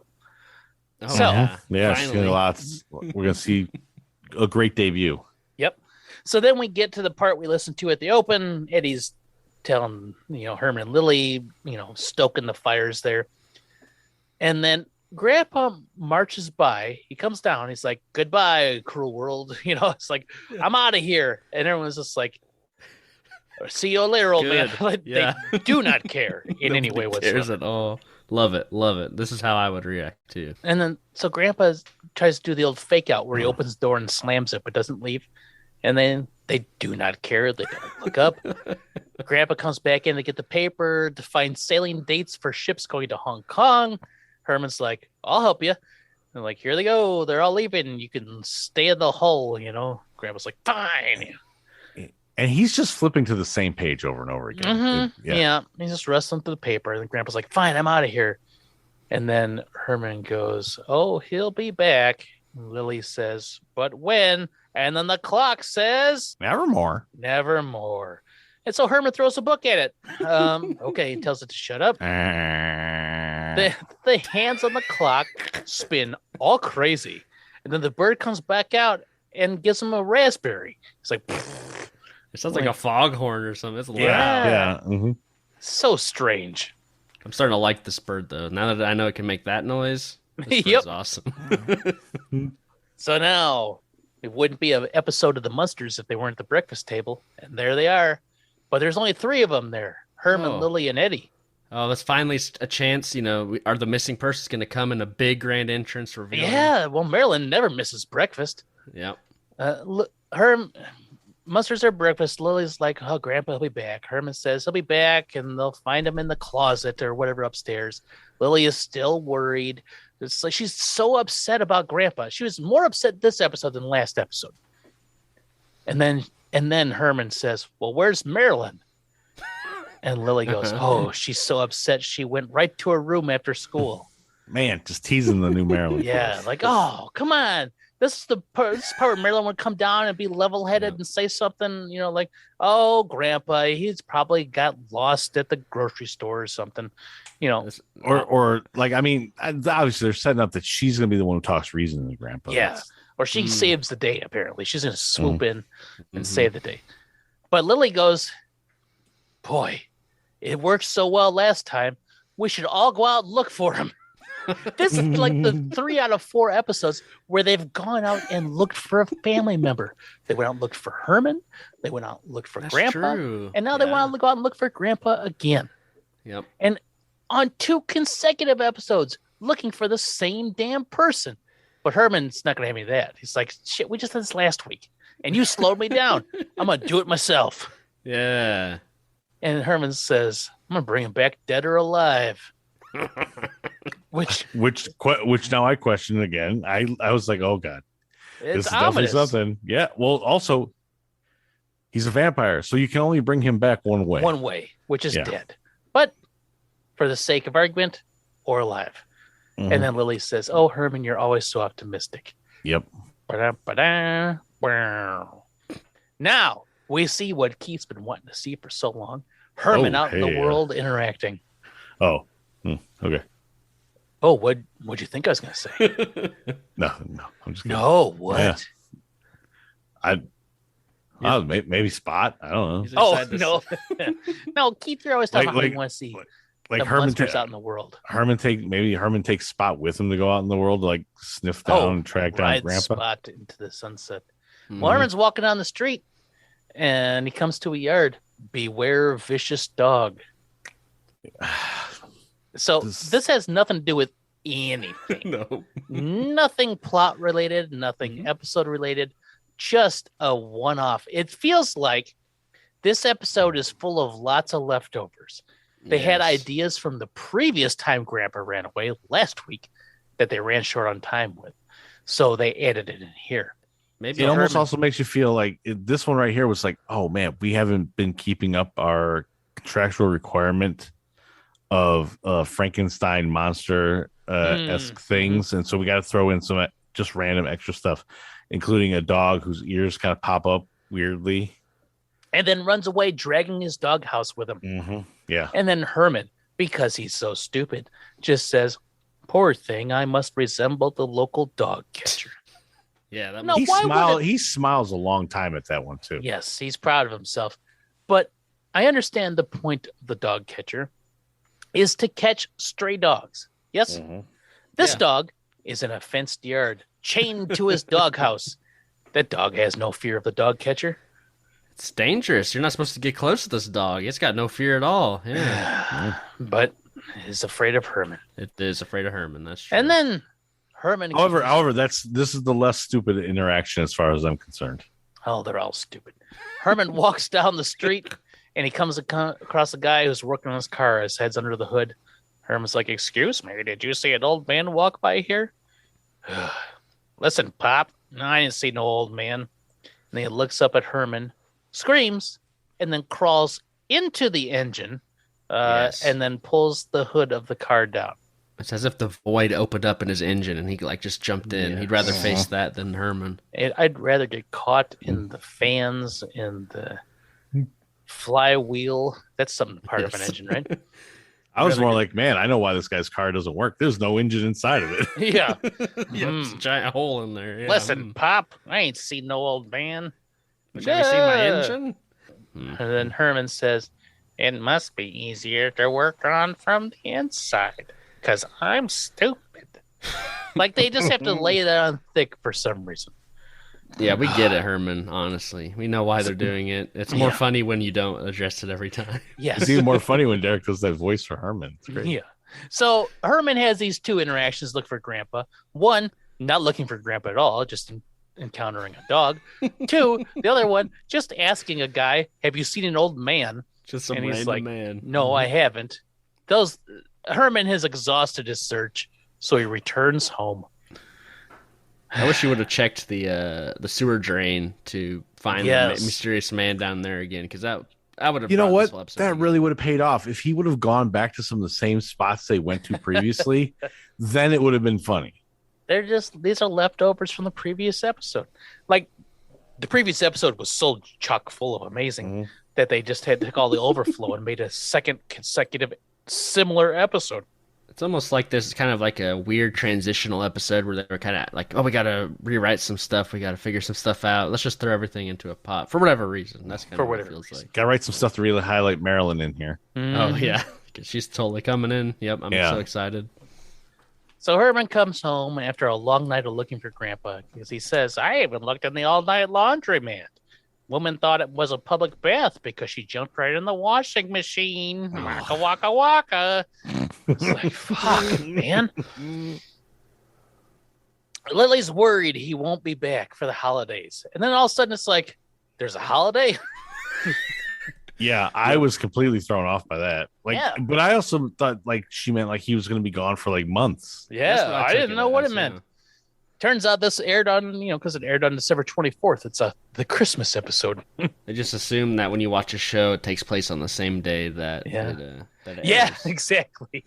Oh, so, yeah, she's going to we're going to see a great debut. Yep. So then we get to the part we listened to at the open. Eddie's telling, Herman and Lily, stoking the fires there. And then Grandpa marches by. He comes down. He's like, goodbye, cruel world. It's like, I'm out of here. And everyone's just like, see you later, old man. They do not care in any way whatsoever. Cares at all. Love it. Love it. This is how I would react too. And then, so Grandpa tries to do the old fake out where he opens the door and slams it, but doesn't leave. And then they do not care. They don't look up. Grandpa comes back in to get the paper to find sailing dates for ships going to Hong Kong. Herman's like, I'll help you. And like, here they go. They're all leaving. You can stay in the hull, Grandpa's like, fine. And he's just flipping to the same page over and over again. Mm-hmm. Yeah. He's just wrestling through the paper. And Grandpa's like, fine, I'm out of here. And then Herman goes, oh, he'll be back. And Lily says, but when? And then the clock says, nevermore. Nevermore. And so Herman throws a book at it. Okay, he tells it to shut up. The hands on the clock spin all crazy. And then the bird comes back out and gives him a raspberry. It's like, pfft. It sounds like a foghorn or something. It's loud. Yeah. Mm-hmm. So strange. I'm starting to like this bird, though. Now that I know it can make that noise, this bird's awesome. So now, it wouldn't be an episode of the Munsters if they weren't at the breakfast table. And there they are. But there's only 3 of them there. Herman, Lily, and Eddie. Oh, that's finally a chance. Are the missing persons going to come in a big grand entrance reveal? Yeah, well, Marilyn never misses breakfast. Yep. Munsters their breakfast. Lily's like, oh, Grandpa will be back. Herman says he'll be back, and they'll find him in the closet or whatever upstairs. Lily is still worried. It's like she's so upset about Grandpa. She was more upset this episode than last episode. And then Herman says, well, where's Marilyn? And Lily goes, oh, she's so upset she went right to her room after school. Man, just teasing the new Marilyn. Yeah, like, oh, come on. This is the part where Marilyn would come down and be level-headed and say something, like, oh, Grandpa, he's probably got lost at the grocery store or something, Or obviously they're setting up that she's going to be the one who talks reason to Grandpa. Yeah, or she saves the day, apparently. She's going to swoop in and save the day. But Lily goes, boy, it worked so well last time. We should all go out and look for him. This is like the 3 out of 4 episodes where they've gone out and looked for a family member. They went out and looked for Herman. They went out and looked for Grandpa. True. And now they want to go out and look for Grandpa again. Yep. And on 2 consecutive episodes, looking for the same damn person. But Herman's not going to have any of that. He's like, shit, we just did this last week. And you slowed me down. I'm going to do it myself. Yeah. And Herman says, I'm going to bring him back dead or alive. Which now I question again. I was like, oh, God. This is ominous. definitely something. Yeah. Well, also, he's a vampire, so you can only bring him back one way. One way, which is dead. But for the sake of argument, or alive. Mm-hmm. And then Lily says, oh, Herman, you're always so optimistic. Yep. Now we see what Keith's been wanting to see for so long. Herman out in the world interacting. Oh, okay. Oh, what'd you think I was going to say? No, I'm just kidding. No, what? Yeah. Maybe Spot. I don't know. Oh, no. No, Keith, you're always talking about how you want to see like the Herman monsters out in the world. Herman takes Spot with him to go out in the world to like sniff down and track down Grandpa. Spot into the sunset. Well, Herman's walking down the street and he comes to a yard. Beware vicious dog. So this has nothing to do with anything. No. Nothing plot related, nothing episode related, just a one-off. It feels like this episode is full of lots of leftovers. They had ideas from the previous time Grandpa ran away last week that they ran short on time with. So they added it in here. Maybe it almost also makes you feel like this one right here was like, oh man, we haven't been keeping up our contractual requirement of Frankenstein monster esque things, and so we got to throw in some just random extra stuff, including a dog whose ears kind of pop up weirdly, and then runs away dragging his doghouse with him. Mm-hmm. Yeah, and then Herman, because he's so stupid, just says, "Poor thing, I must resemble the local dog catcher." Yeah, he smiles a long time at that one too. Yes, he's proud of himself, but I understand the point of the dog catcher is to catch stray dogs. Yes? Mm-hmm. This dog is in a fenced yard, chained to his doghouse. That dog has no fear of the dog catcher. It's dangerous. You're not supposed to get close to this dog. It's got no fear at all. Yeah. But it's afraid of Herman. It is afraid of Herman. That's true. And then Herman... However, this is the less stupid interaction as far as I'm concerned. Oh, they're all stupid. Herman walks down the street and he comes across a guy who's working on his car. His head's under the hood. Herman's like, excuse me, did you see an old man walk by here? Listen, Pop, I didn't see no old man. And he looks up at Herman, screams, and then crawls into the engine and then pulls the hood of the car down. It's as if the void opened up in his engine and he like just jumped in. Yeah. He'd rather face that than Herman. I'd rather get caught in the fans and the flywheel. That's some part of an engine, right? I was more like, man, I know why this guy's car doesn't work. There's no engine inside of it. Yeah. It's a giant hole in there. Yeah. Listen, Pop, I ain't seen no old man. But have you seen my engine? And then Herman says, it must be easier to work on from the inside because I'm stupid. Like they just have to lay that on thick for some reason. Yeah, we get it, Herman, honestly. We know why they're doing it. It's more funny when you don't address it every time. Yes. It's even more funny when Derek does that voice for Herman. It's great. Yeah. So Herman has these two interactions, look for Grandpa. One, not looking for Grandpa at all, just encountering a dog. Two, the other one, just asking a guy, have you seen an old man? Just some random man. No, I haven't. Herman has exhausted his search, so he returns home. I wish you would have checked the sewer drain to find the mysterious man down there again, because that would have. You know what? That really would have paid off if he would have gone back to some of the same spots they went to previously. Then it would have been funny. These are leftovers from the previous episode. Like the previous episode was so chock full of amazing that they just had to take all the overflow and made a second consecutive similar episode. It's almost like this is kind of like a weird transitional episode where they were kind of like, oh, we got to rewrite some stuff. We got to figure some stuff out. Let's just throw everything into a pot for whatever reason. That's kind of what it feels like. Got to write some stuff to really highlight Marilyn in here. Mm-hmm. Oh, yeah. She's totally coming in. Yep. I'm so excited. So Herman comes home after a long night of looking for Grandpa because he says, I even looked in the all-night laundromat. Woman thought it was a public bath because she jumped right in the washing machine. Waka, waka, waka. It's like, fuck, man. Lily's worried he won't be back for the holidays. And then all of a sudden it's like, there's a holiday? Yeah, I was completely thrown off by that. Like, yeah. But I also thought like she meant like he was going to be gone for like months. Yeah, I didn't know what it meant. Turns out this aired on, because it aired on December 24th. It's the Christmas episode. They just assume that when you watch a show, it takes place on the same day that it airs. Yeah, exactly.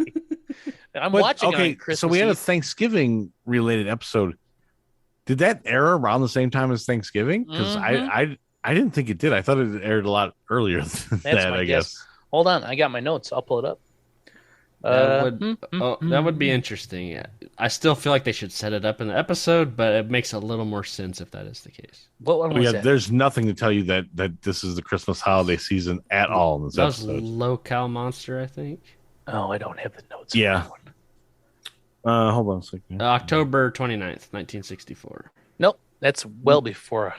I'm watching on Christmas. So we had a Thanksgiving related episode. Did that air around the same time as Thanksgiving? Because I didn't think it did. I thought it aired a lot earlier than that, I guess. Hold on. I got my notes. I'll pull it up. That would be interesting. Yeah. I still feel like they should set it up in the episode, but it makes a little more sense if that is the case. What one was that? There's nothing to tell you that this is the Christmas holiday season at all in this episode. That was Low-Cal Monster, I think. Oh, I don't have the notes. Yeah. Hold on a second. October 29th, 1964. Nope. That's well before.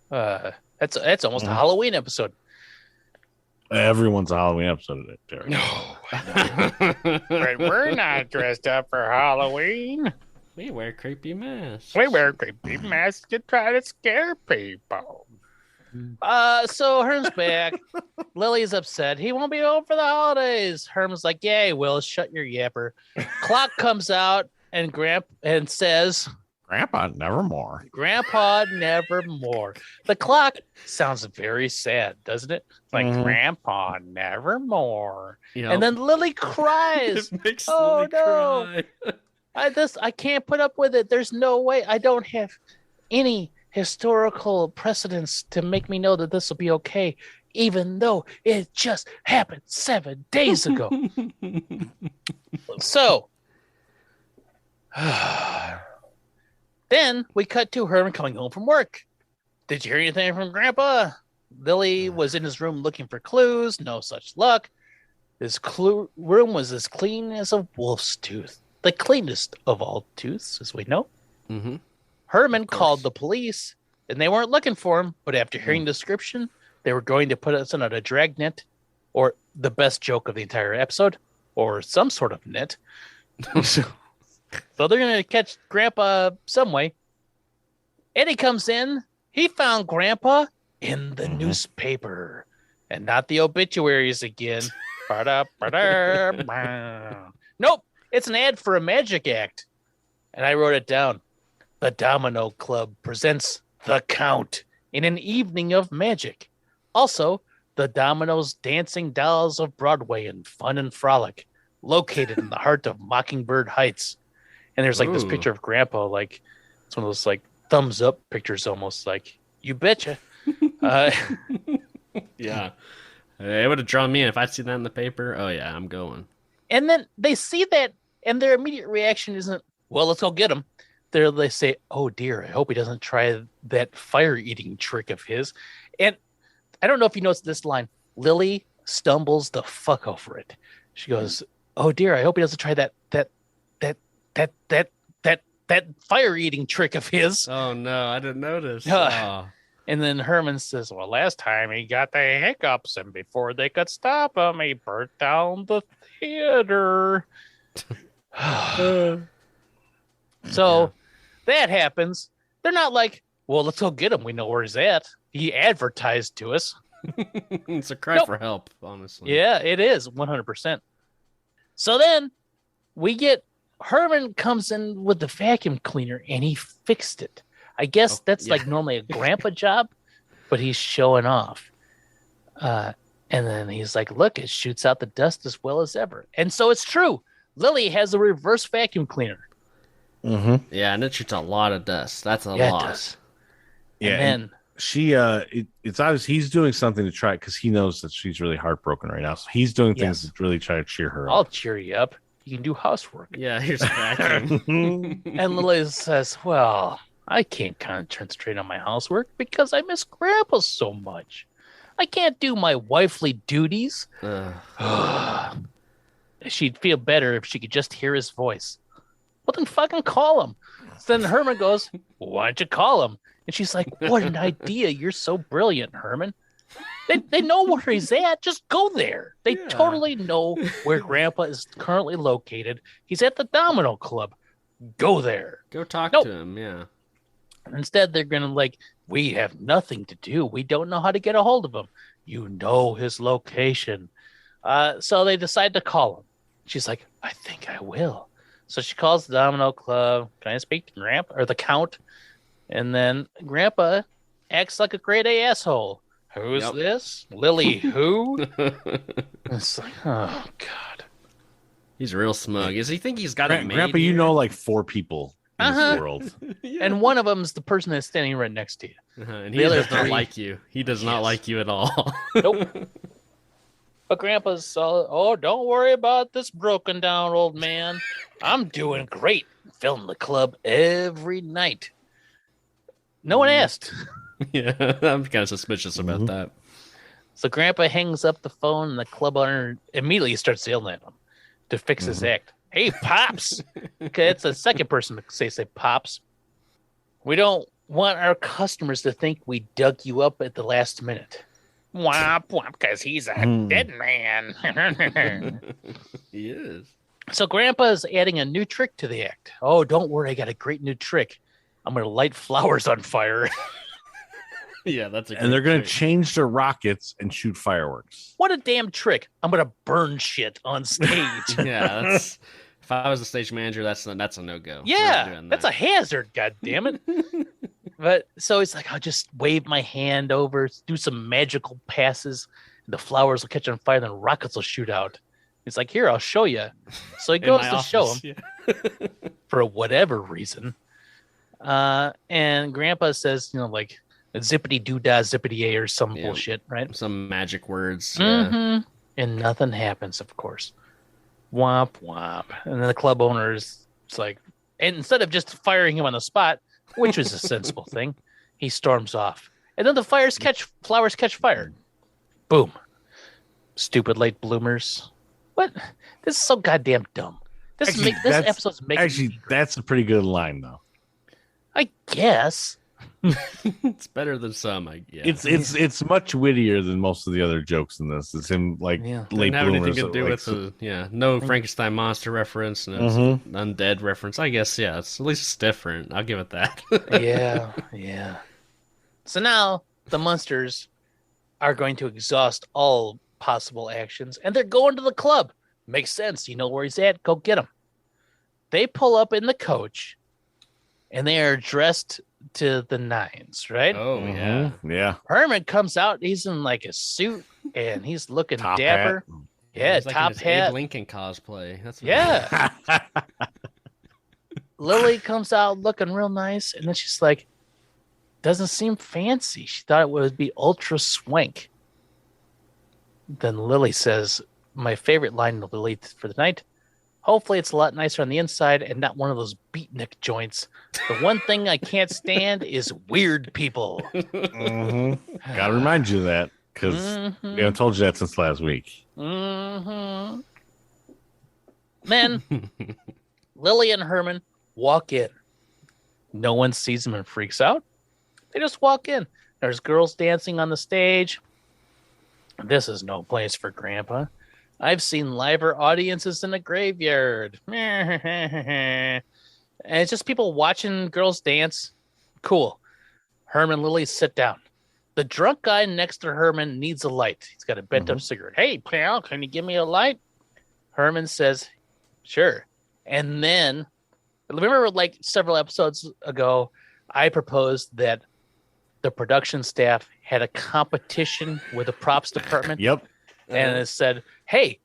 That's almost a Halloween episode. Everyone's a Halloween episode of it, Derek. No, but we're not dressed up for Halloween. We wear creepy masks. We wear creepy masks to try to scare people. So Herm's back. Lily's upset. He won't be home for the holidays. Herm's like, "Yay, Will, shut your yapper." Clock comes out and says, Grandpa, nevermore. Grandpa, nevermore. The clock sounds very sad, doesn't it? Like, Grandpa, nevermore. And then Lily cries. It makes Lily cry. I can't put up with it. There's no way. I don't have any historical precedence to make me know that this will be okay, even though it just happened 7 days ago. So... Then we cut to Herman coming home from work. Did you hear anything from Grandpa? Lily was in his room looking for clues. No such luck. His room was as clean as a wolf's tooth. The cleanest of all tooths, as we know. Mm-hmm. Herman called the police, and they weren't looking for him. But after hearing the description, they were going to put us on a dragnet, or the best joke of the entire episode, or some sort of net. So they're going to catch Grandpa some way. Eddie comes in. He found Grandpa in the newspaper and not the obituaries again. Nope. It's an ad for a magic act. And I wrote it down. The Domino Club presents The Count in an evening of magic. Also, the Domino's Dancing Dolls of Broadway in Fun and Frolic, located in the heart of Mockingbird Heights. And there's like this picture of Grandpa, like it's one of those like thumbs up pictures, almost like you betcha. Yeah, it would have drawn me in if I'd seen that in the paper. Oh yeah, I'm going. And then they see that, and their immediate reaction isn't, "Well, let's go get him." They say, "Oh dear, I hope he doesn't try that fire eating trick of his." And I don't know if you noticed this line. Lily stumbles the fuck over it. She goes, "Oh dear, I hope he doesn't try that fire eating trick of his." Oh no, I didn't notice. And then Herman says, "Well, last time he got the hiccups, and before they could stop him, he burnt down the theater." So that happens. They're not like, "Well, let's go get him. We know where he's at. He advertised to us." It's a cry for help, honestly. Yeah, it is 100%. So then we get Herman comes in with the vacuum cleaner and he fixed it. I guess that's like normally a grandpa job, but he's showing off. And then he's like, "Look, it shoots out the dust as well as ever." And so it's true. Lily has a reverse vacuum cleaner. Mm-hmm. Yeah, and it shoots a lot of dust. That's a lot. It does. Yeah, and then she it's obvious he's doing something to try, because he knows that she's really heartbroken right now. So he's doing things to really try to cheer her up. I'll cheer you up. You can do housework. Yeah, here's a vacuum. And Lily says, "Well, I can't concentrate on my housework because I miss Grandpa so much. I can't do my wifely duties." She'd feel better if she could just hear his voice. Well, then fucking call him. So then Herman goes, "Why don't you call him?" And she's like, "What an idea. You're so brilliant, Herman." They know where he's at. Just go there. They totally know where Grandpa is currently located. He's at the Domino Club. Go there. Go talk to him, yeah. Instead, they're going to we have nothing to do. We don't know how to get a hold of him. You know his location. So they decide to call him. She's like, I think I will. So she calls the Domino Club. Can I speak to Grandpa or the Count? And then Grandpa acts like a grade A asshole. Who's this? Lily who? It's like, oh, God. He's real smug. Does he think he's got it made? Grandpa, you know 4 people in this world. And one of them is the person that's standing right next to you. And he does not like you. He does not like you at all. Nope. But Grandpa's don't worry about this broken down old man. I'm doing great. Filling the club every night. No one asked. Yeah, I'm kind of suspicious about that. So Grandpa hangs up the phone, and the club owner immediately starts yelling at him to fix his act. Hey, Pops! Okay, it's the second person to say Pops. We don't want our customers to think we dug you up at the last minute. Womp womp, because he's a dead man. He is. So Grandpa's adding a new trick to the act. Oh, don't worry, I got a great new trick. I'm going to light flowers on fire. Yeah, that's a and they're going to change their rockets and shoot fireworks. What a damn trick. I'm going to burn shit on stage. Yeah, that's... If I was the stage manager, that's a no-go. Yeah, that's a hazard, god damn it. But so he's like, I'll just wave my hand over, do some magical passes, and the flowers will catch on fire, and then rockets will shoot out. He's like, here, I'll show you. So he goes to show him for whatever reason. And Grandpa says, zippity doo dah, zippity a, or some bullshit, right? Some magic words. And nothing happens, of course. Womp womp. And then the club owner is like, and instead of just firing him on the spot, which was a sensible thing, he storms off. And then the flowers catch fire. Boom. Stupid late bloomers. What? This is so goddamn dumb. This episode's making actually, that's a pretty good line, though. I guess. It's better than some, I guess. It's much wittier than most of the other jokes in this. It's him late bloomers. Have anything to do with no Frankenstein monster reference, no undead reference. I guess at least it's different. I'll give it that. Yeah. So now the Munsters are going to exhaust all possible actions, and they're going to the club. Makes sense. You know where he's at. Go get him. They pull up in the coach, and they are dressed to the nines, right? Oh, yeah. Herman comes out. He's in a suit, and he's looking top dapper. Hat. Yeah, he's top in his hat. Abe Lincoln cosplay. That's Lily comes out looking real nice, and then she's like, doesn't seem fancy. She thought it would be ultra swank. Then Lily says, my favorite line of Lily for the night, hopefully it's a lot nicer on the inside and not one of those beatnik joints. The one thing I can't stand is weird people. Gotta remind you of that, because we haven't told you that since last week. Then Lily and Herman walk in. No one sees them and freaks out. They just walk in. There's girls dancing on the stage. This is no place for Grandpa. I've seen liver audiences in a graveyard. And it's just people watching girls dance. Cool. Herman and Lily sit down. The drunk guy next to Herman needs a light. He's got a bent up cigarette. Hey, pal, can you give me a light? Herman says, sure. And then, remember several episodes ago, I proposed that the production staff had a competition with the props department. Yep. And it said, hey,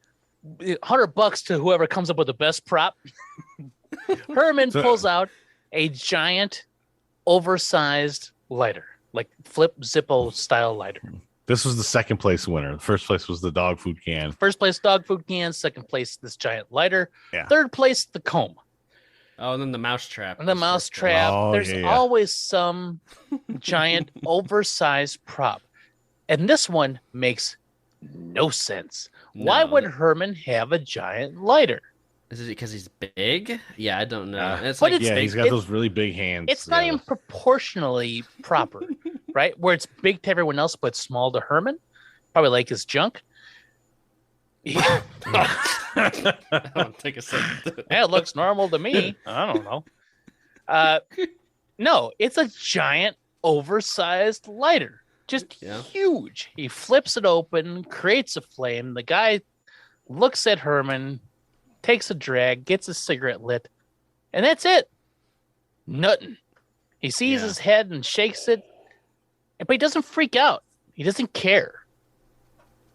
$100 to whoever comes up with the best prop. Herman pulls out a giant, oversized lighter, like Flip Zippo style lighter. This was the second place winner. The first place was the dog food can. First place, dog food can. Second place, this giant lighter. Yeah. Third place, the comb. Oh, and then the mouse trap. And the mouse trap. There's always some giant, oversized prop. And this one makes no sense. No. Why would Herman have a giant lighter? Is it because he's big? Yeah, I don't know. He's got those really big hands. It's not even proportionally proper, right? Where it's big to everyone else, but small to Herman. Probably like his junk. I don't take a second. Yeah, it looks normal to me. I don't know. No, it's a giant, oversized lighter. Just huge. He flips it open, creates a flame. The guy looks at Herman, takes a drag, gets a cigarette lit, and that's it. Nothing. He sees his head and shakes it, but he doesn't freak out. He doesn't care.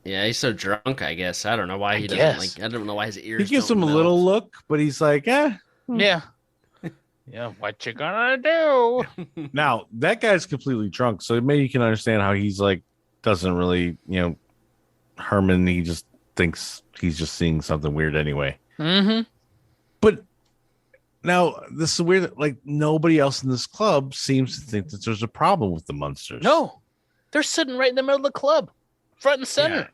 Yeah, he's so drunk, I guess. I don't know why he doesn't like. I don't know why his ears. He gives him a little look, but he's like, yeah. Yeah, what you gonna do? Now, that guy's completely drunk, so maybe you can understand how he's like, doesn't really, Herman, he just thinks he's just seeing something weird anyway. Mm-hmm. But now, this is weird, like, nobody else in this club seems to think that there's a problem with the Munsters. No, they're sitting right in the middle of the club, front and center. Yeah.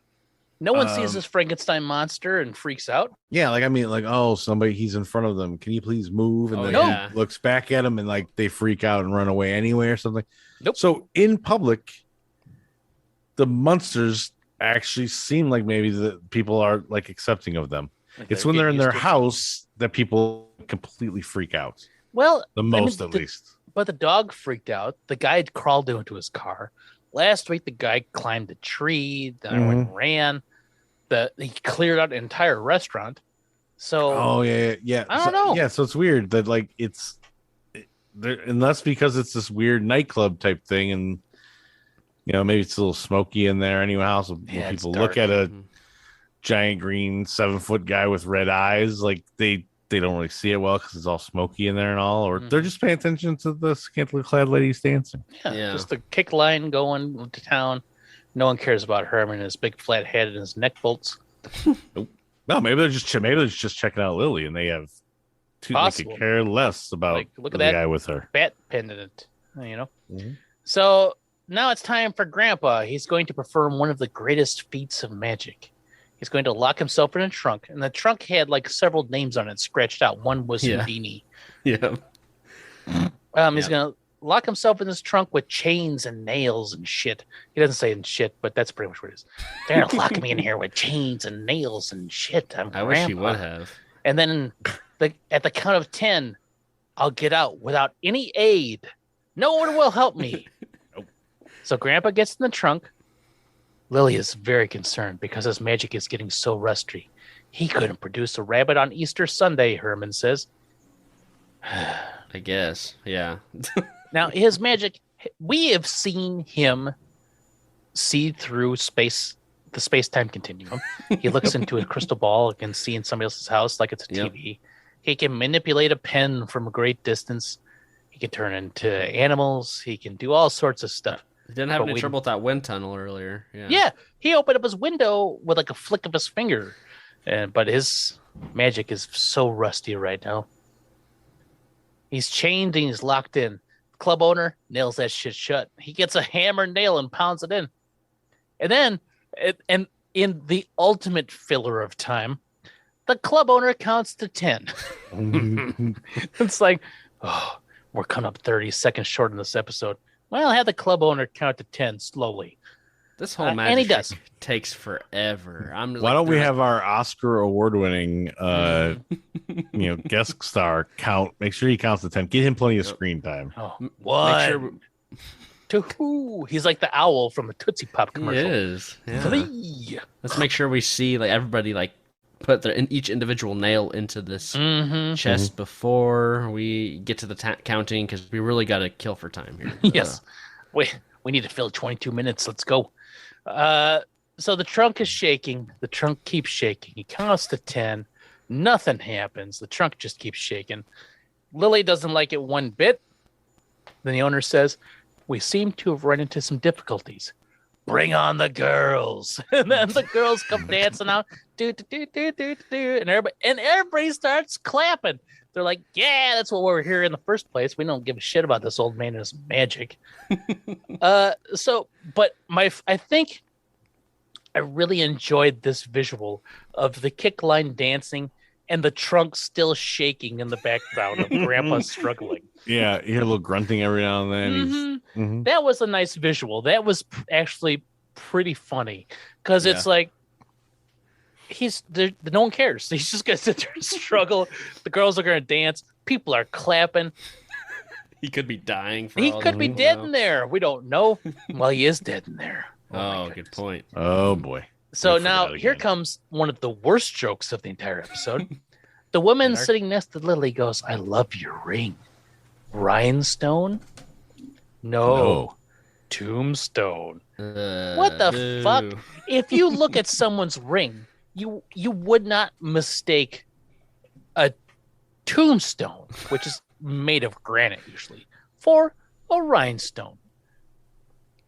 No one sees this Frankenstein monster and freaks out. Yeah, like, I mean, like, oh, he's in front of them. Can you please move? And then he looks back at him and, like, they freak out and run away anyway or something. Nope. So, in public, the Munsters actually seem like maybe the people are, like, accepting of them. Like it's when they're in their house that people completely freak out. Well, at least. But the dog freaked out. The guy crawled into his car. Last week, the guy climbed a tree. Then went and ran. He cleared out an entire restaurant. So, I don't know. Yeah, so it's weird that like unless because it's this weird nightclub type thing, and maybe it's a little smoky in there. Anyhow, so when people look at a giant green 7-foot guy with red eyes, like they don't really see it well because it's all smoky in there and all, or they're just paying attention to the scantily clad ladies dancing. Yeah, just the kick line going to town. No one cares about Herman and his big flat head and his neck bolts. Nope. No, maybe they're just checking out Lily, and they have they could care less about look at the that guy with her bat pendant. So now it's time for Grandpa. He's going to perform one of the greatest feats of magic. He's going to lock himself in a trunk, and the trunk had like several names on it scratched out. One was Houdini. Yeah. He's going to lock himself in this trunk with chains and nails and shit. He doesn't say and shit, but that's pretty much what it is. They're going to lock me in here with chains and nails and shit. I wish he would have. And then at the count of 10, I'll get out without any aid. No one will help me. So Grandpa gets in the trunk. Lily is very concerned because his magic is getting so rusty. He couldn't produce a rabbit on Easter Sunday, Herman says. I guess, yeah. Now, his magic, we have seen him see through the space-time continuum. He looks into a crystal ball and can see in somebody else's house like it's a TV. He can manipulate a pen from a great distance. He can turn into animals. He can do all sorts of stuff. He didn't have any trouble with that wind tunnel earlier. Yeah, he opened up his window with like a flick of his finger. But his magic is so rusty right now. He's chained and he's locked in. Club owner nails that shit shut. He gets a hammer and nail and pounds it in. And then, and in the ultimate filler of time, the club owner counts to 10. It's like, we're coming up 30 seconds short in this episode. Well, have the club owner count to 10 slowly. This whole magic takes forever. Why don't we have our Oscar award-winning, guest star count? Make sure he counts to 10. Get him plenty of screen time. Oh, one, two. He's like the owl from a Tootsie Pop commercial. He is. Yeah. 3. Let's make sure we see like everybody like put each individual nail into this chest before we get to the counting because we really got to kill for time here. Yes. We need to fill 22 minutes. Let's go. So the trunk is shaking. The trunk keeps shaking. He counts to 10. Nothing happens. The trunk just keeps shaking. Lily doesn't like it one bit. Then the owner says, "We seem to have run into some difficulties. Bring on the girls." And then the girls come dancing out. And everybody starts clapping. They're like, yeah, that's what we're here in the first place. We don't give a shit about this old man and his magic. I think I really enjoyed this visual of the kick line dancing and the trunk still shaking in the background of Grandpa struggling. Yeah, you hear a little grunting every now and then. That was a nice visual. That was actually pretty funny because it's like no one cares. He's just gonna sit there and struggle. The girls are gonna dance. People are clapping. He could be dying. He could be dead in there. We don't know. Well, he is dead in there. Oh, good point. Oh boy. So now here comes one of the worst jokes of the entire episode. The woman sitting next to Lily goes, "I love your ring. Rhinestone? No. Tombstone." What the fuck? If you look at someone's ring, you would not mistake a tombstone, which is made of granite usually, for a rhinestone.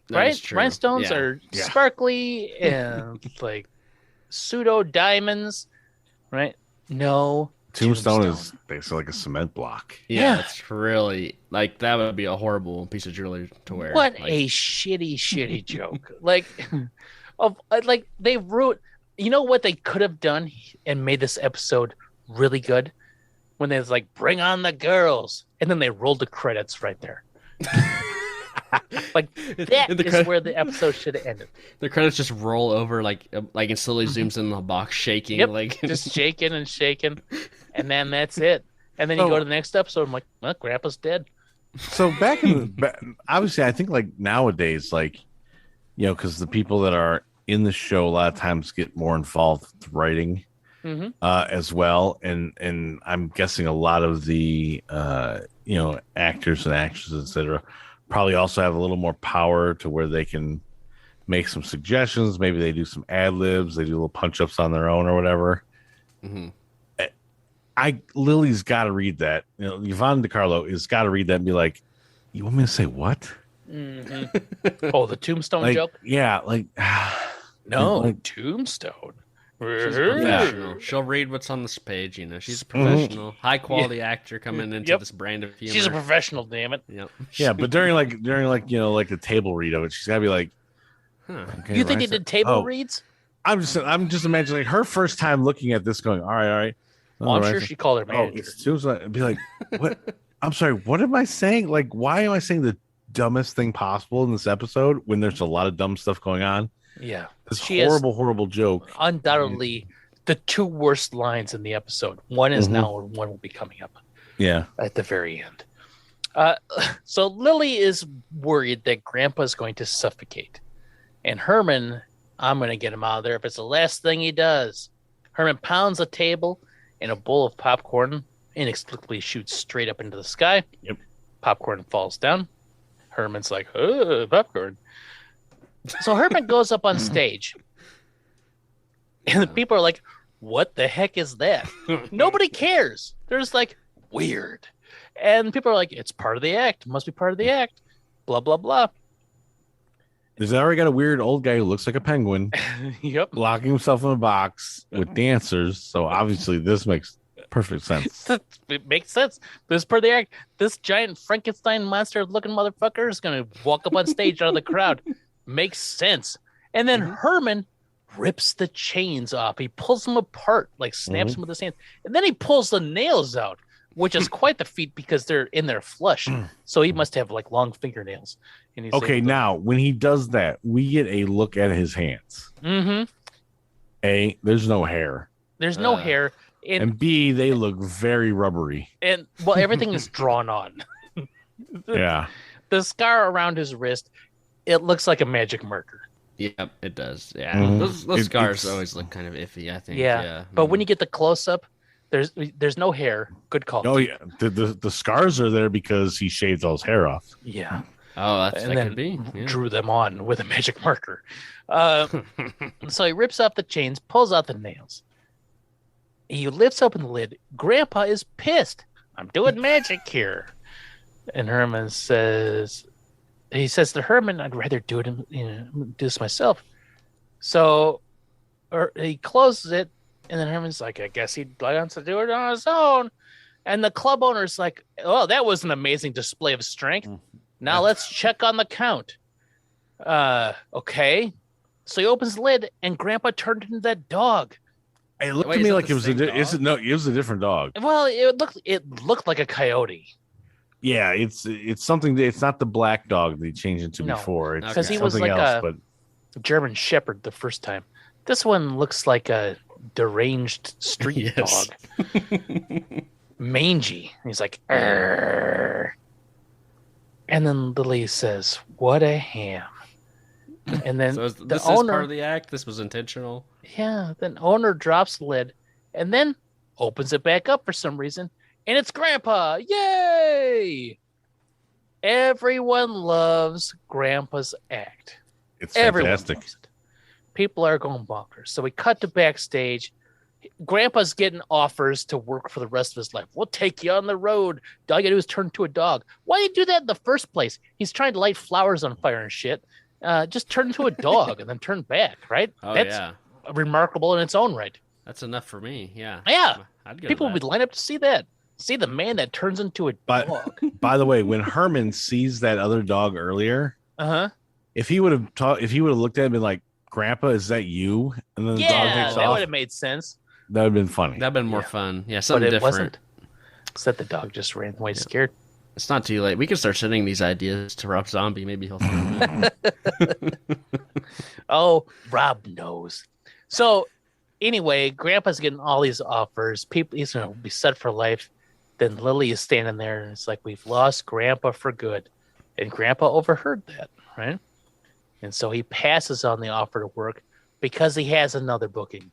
Right? Rhinestones are sparkly and like pseudo diamonds, right? No. Tombstone is basically like a cement block. Yeah, it's really like that would be a horrible piece of jewelry to wear. What a shitty joke. Like they wrote, you know what they could have done and made this episode really good? When they was like, "Bring on the girls," and then they rolled the credits right there. Like that is where the episode should have ended. The credits just roll over like it slowly zooms in the box shaking, like just shaking and shaking, and then that's it. And then you go to the next episode. I'm like, "Well, Grandpa's dead." So back in obviously, I think like nowadays, like because the people that are in the show a lot of times get more involved with writing. As well, and I'm guessing a lot of the actors and actresses, etc., probably also have a little more power to where they can make some suggestions. Maybe they do some ad libs, they do little punch ups on their own or whatever. Lily's got to read that. Yvonne DiCarlo has got to read that and be like, "You want me to say what?" Oh, the tombstone joke. Yeah, like no tombstone. She's professional. She'll read what's on this page. She's a professional, high quality actor coming into this brand of humor. She's a professional, damn it. Yep. Yeah, but during the table read of it, she's gotta be like, okay, you think they did table reads? I'm just imagining her first time looking at this, going, all right. Well, I'm sure she called her manager. It's Tuesday. Be like, what? I'm sorry. What am I saying? Like, why am I saying the dumbest thing possible in this episode when there's a lot of dumb stuff going on? Yeah, this horrible joke. Undoubtedly, the two worst lines in the episode. One is now, and one will be coming up. Yeah, at the very end. So Lily is worried that Grandpa's going to suffocate, and Herman, I'm going to get him out of there if it's the last thing he does. Herman pounds a table, and a bowl of popcorn inexplicably shoots straight up into the sky. Yep, popcorn falls down. Herman's like, "Oh, popcorn." So Herman goes up on stage, and the people are like, "What the heck is that?" Nobody cares. They're just like, "Weird." And people are like, "It's part of the act. It must be part of the act." Blah, blah, blah. There's already got a weird old guy who looks like a penguin. Yep. Locking himself in a box with dancers. So obviously this makes perfect sense. It makes sense. This is part of the act. This giant Frankenstein monster-looking motherfucker is going to walk up on stage out of the crowd. Makes sense. And then Herman rips the chains off. He pulls them apart, like snaps them with his hands. And then he pulls the nails out, which is quite the feat because they're in their flesh. So he must have like long fingernails. And he's now when he does that, we get a look at his hands. A, there's no hair. There's no hair. And B, they look very rubbery. And well, everything is drawn on. Yeah. The scar around his wrist, it looks like a magic marker. Yep, it does. Yeah, those scars always look kind of iffy, I think. Yeah. But when you get the close up, there's no hair. Good call. Oh yeah, the scars are there because he shaved all his hair off. Yeah. Oh, that could be. Yeah. Drew them on with a magic marker. So he rips off the chains, pulls out the nails. He lifts open the lid. Grandpa is pissed. "I'm doing magic here." And Herman says to Herman, "I'd rather do it, do this myself." So he closes it, and then Herman's like, "I guess he wants to do it on his own." And the club owner's like, "Oh, that was an amazing display of strength. Now let's check on the count." Okay. So he opens the lid, and Grandpa turned into that dog. It looked to me like it was a different dog. Well, it looked like a coyote. Yeah, it's something. It's not the black dog that he changed into before. It's because he was like else, but German Shepherd the first time. This one looks like a deranged street dog. Mangy. And he's like, "Arr." And then Lily says, "What a ham." And then So this is part of the act? This was intentional? Yeah, then owner drops the lid and then opens it back up for some reason. And it's Grandpa. Yay! Everyone loves Grandpa's act. It's Everyone fantastic. loves it. People are going bonkers. So we cut to backstage. Grandpa's getting offers to work for the rest of his life. We'll take you on the road. All you gotta do is turn into a dog. Why did he do that in the first place? He's trying to light flowers on fire and shit. Just turn into a dog and then turn back, right? Oh, That's remarkable in its own right. That's enough for me. Yeah. Yeah. I'd go People to would that. line up to see that. See the man that turns into a dog. By the way, when Herman sees that other dog earlier, if he would have looked at him and been like, "Grandpa, is that you?" And then the dog takes that off, would have made sense. that would have been funny. That'd been more fun. Yeah, But something it different. wasn't. Said the dog just ran away scared. It's not too late. We can start sending these ideas to Rob Zombie. Maybe he'll throw them in. Oh, Rob knows. So anyway, Grandpa's getting all these offers. He's going to be set for life. Then Lily is standing there and it's like, we've lost Grandpa for good. And Grandpa overheard that, right? And so he passes on the offer to work because he has another booking.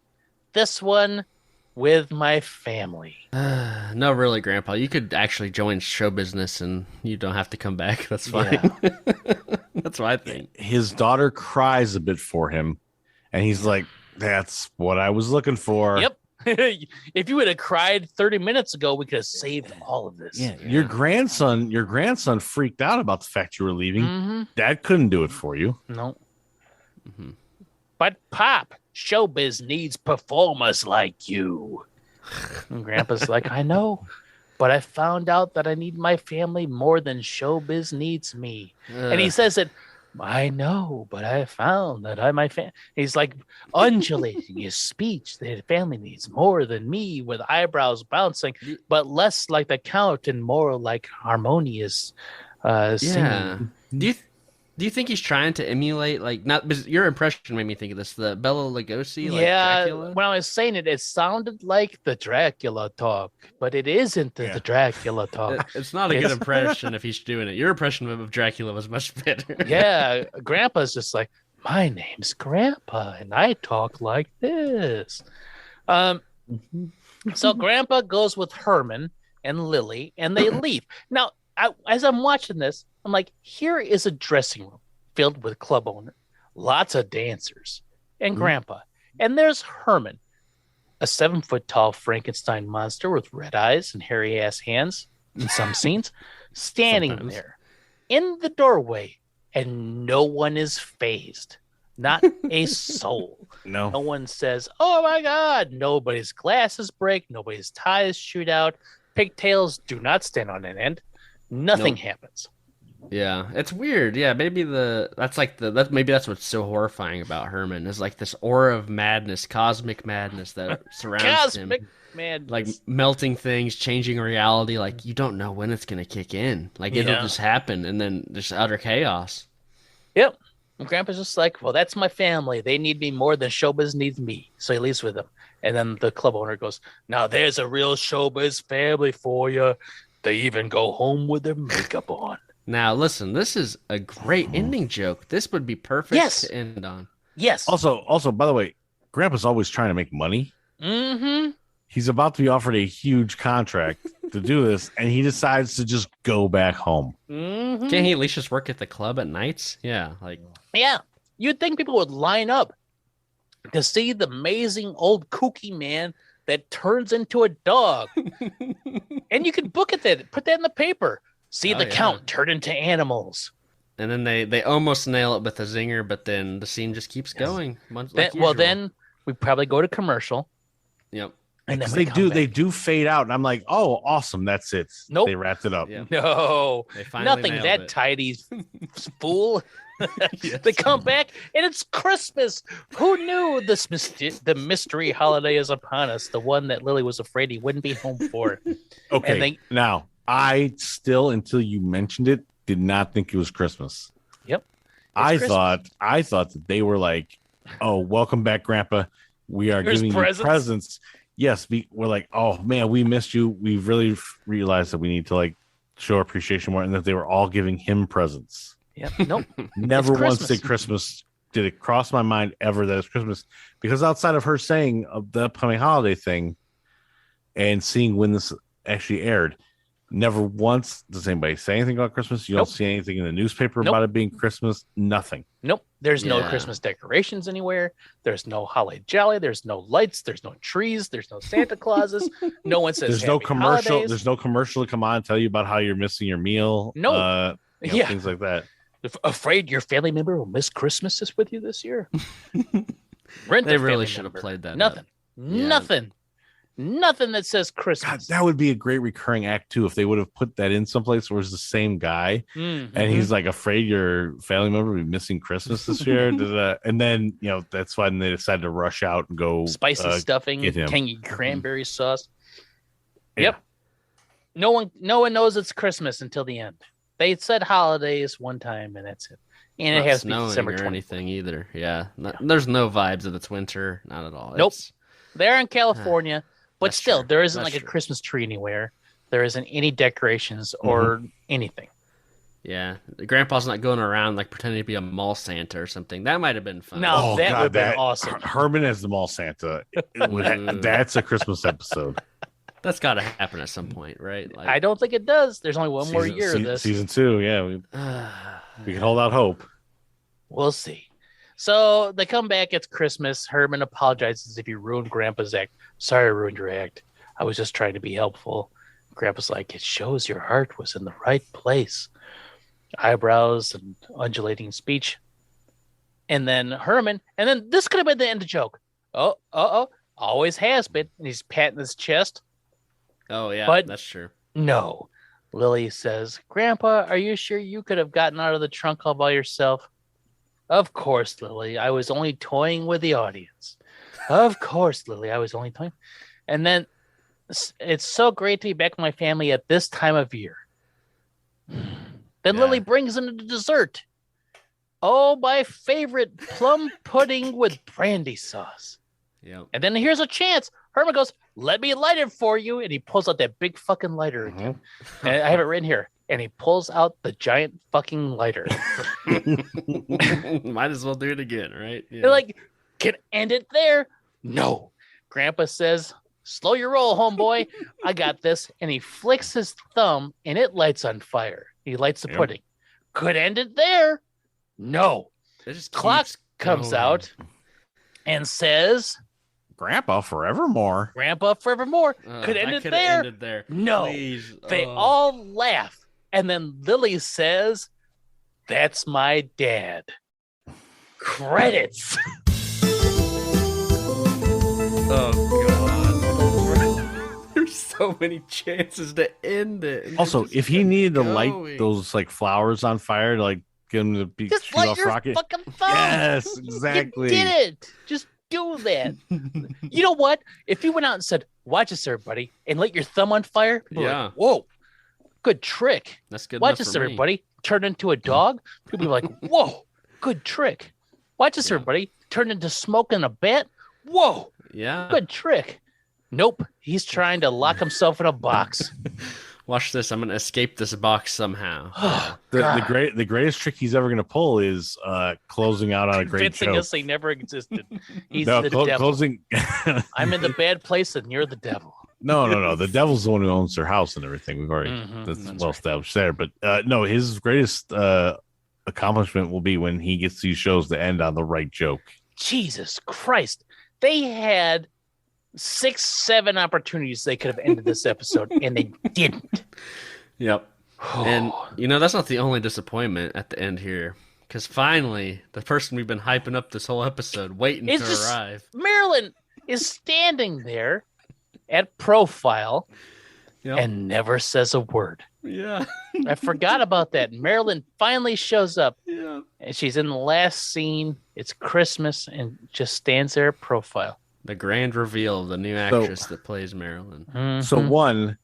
This one with my family. No, really, Grandpa. You could actually join show business and you don't have to come back. That's fine. That's what I think. His daughter cries a bit for him, and he's like, "That's what I was looking for." Yep. If you would have cried 30 minutes ago, we could have saved all of this. Yeah. Your grandson freaked out about the fact you were leaving. Dad couldn't do it for you. No. But Pop, showbiz needs performers like you. And Grandpa's like, I know, but I found out that I need my family more than showbiz needs me. And he says it, I know, but I found that my family. He's like undulating his speech that family needs more than me, with eyebrows bouncing, but less like the Count and more like harmonious singing. Do you think he's trying to emulate, like, not your impression made me think of this, the Bela Lugosi, like Dracula? When I was saying it, it sounded like the Dracula talk, but it isn't the Dracula talk. It's not a good impression if he's doing it. Your impression of Dracula was much better. Yeah, Grandpa's just like, my name's Grandpa, and I talk like this. So Grandpa goes with Herman and Lily, and they leave. Now, as I'm watching this, I'm like, here is a dressing room filled with club owner, lots of dancers, and Grandpa. And there's Herman, a 7-foot-tall Frankenstein monster with red eyes and hairy-ass hands in some scenes, standing there in the doorway, and no one is fazed. Not a soul. No one says, oh my God. Nobody's glasses break. Nobody's ties shoot out. Pigtails do not stand on an end. Nothing happens. Yeah, it's weird. Yeah, maybe that's what's so horrifying about Herman is like this aura of madness, cosmic madness that surrounds him. Madness. Like melting things, changing reality. Like you don't know when it's gonna kick in. Like it'll just happen, and then there's utter chaos. Yep. And Grandpa's just like, well, that's my family. They need me more than showbiz needs me. So he leaves with them. And then the club owner goes, now there's a real showbiz family for you. They even go home with their makeup on. Now, listen, this is a great ending joke. This would be perfect to end on. Yes. Also, by the way, Grandpa's always trying to make money. Mm-hmm. He's about to be offered a huge contract to do this, and he decides to just go back home. Mm-hmm. Can't he at least just work at the club at nights? Yeah, yeah. You'd think people would line up to see the amazing old kooky man that turns into a dog. And you could book it then, put that in the paper. See the Count turn into animals. And then they almost nail it with a zinger, but then the scene just keeps going. Then we probably go to commercial. Yep. And then they do fade out, and I'm like, oh, awesome, that's it. Nope. They wrapped it up. Yep. No, nothing that it. tidy, fool. Yes. They come back, and it's Christmas. Who knew the mystery holiday is upon us? The one that Lily was afraid he wouldn't be home for. Okay, now I still, until you mentioned it, did not think it was Christmas. Yep. I thought that they were like, "Oh, welcome back, Grandpa. We are giving you presents." Yes, we're like, "Oh man, we missed you. We really realized that we need to like show appreciation more," and that they were all giving him presents. Yep. Nope. Never once did Christmas did it cross my mind ever that it's Christmas, because outside of her saying of the upcoming holiday thing and seeing when this actually aired, never once does anybody say anything about Christmas. You don't see anything in the newspaper about it being Christmas. Nothing. Nope. There's no Christmas decorations anywhere. There's no holly jolly. There's no lights. There's no trees. There's no Santa Clauses. No one says there's no commercial. Holidays. There's no commercial to come on and tell you about how you're missing your meal. No. Things like that. Afraid your family member will miss Christmas with you this year. They really should have played that. Nothing. Nothing that says Christmas. God, that would be a great recurring act too if they would have put that in someplace where it's the same guy and he's like afraid your family member will be missing Christmas this year. And then that's when they decided to rush out and go spicy stuffing, tangy cranberry sauce. Yeah. Yep. No one knows it's Christmas until the end. They said holidays one time, and that's it. And it has to be December 24th. Or anything either. Yeah. There's no vibes of it's winter. Not at all. Nope. They're in California, but still, there isn't a Christmas tree anywhere. There isn't any decorations or anything. Yeah. Grandpa's not going around like pretending to be a mall Santa or something. That might have been fun. No, that would have been awesome. Herman as the mall Santa. That's a Christmas episode. That's got to happen at some point, right? I don't think it does. There's only one more year of this. Season 2, yeah. We can hold out hope. We'll see. So they come back. It's Christmas. Herman apologizes if you ruined Grandpa's act. Sorry I ruined your act. I was just trying to be helpful. Grandpa's like, it shows your heart was in the right place. Eyebrows and undulating speech. And then Herman, and then this could have been the end of the joke. Always has been. And he's patting his chest. Oh, yeah, but that's true. No. Lily says, Grandpa, are you sure you could have gotten out of the trunk all by yourself? Of course, Lily. I was only toying with the audience. Of course, Lily. I was only toying. And then it's so great to be back with my family at this time of year. Then Lily brings in the dessert. Oh, my favorite plum pudding with brandy sauce. Yep. And then here's a chance. Herman goes, let me light it for you. And he pulls out that big fucking lighter again. And I have it written here. And he pulls out the giant fucking lighter. Might as well do it again, right? Yeah. They're like, can end it there? No. Grandpa says, slow your roll, homeboy. I got this. And he flicks his thumb and it lights on fire. He lights the pudding. Could end it there? No. Clock comes out and says, Grandpa forevermore. Grandpa forevermore. Could end it there? Ended there. No. Please. They all laugh. And then Lily says, that's my dad. Credits. Oh, God. There's so many chances to end it. Also, if he needed to light those like flowers on fire to like get him to be just shoot light off your rocket. Fucking thumb. Yes, exactly. You did it. Just do that. You know what? If you went out and said, watch this, everybody, and lit your thumb on fire, people are like, whoa, good trick. That's good. Watch this, everybody, turn into a dog. People are like, whoa, good trick. Watch this, everybody, turn into smoke in a bat. Whoa, good trick. Nope, he's trying to lock himself in a box. Watch this. I'm going to escape this box somehow. The greatest trick he's ever going to pull is closing out on a great joke. Convincing us he never existed. He's the devil. Closing. I'm in the bad place and you're the devil. No. The devil's the one who owns their house and everything. We've already established there. But no, his greatest accomplishment will be when he gets these shows to end on the right joke. Jesus Christ. They had 6-7 opportunities they could have ended this episode, and they didn't. Yep. And, that's not the only disappointment at the end here. Because finally, the person we've been hyping up this whole episode, waiting to arrive. Marilyn is standing there at profile and never says a word. Yeah. I forgot about that. Marilyn finally shows up. Yeah. And she's in the last scene. It's Christmas and just stands there at profile. The grand reveal of the new actress that plays Marilyn. Mm-hmm. So one,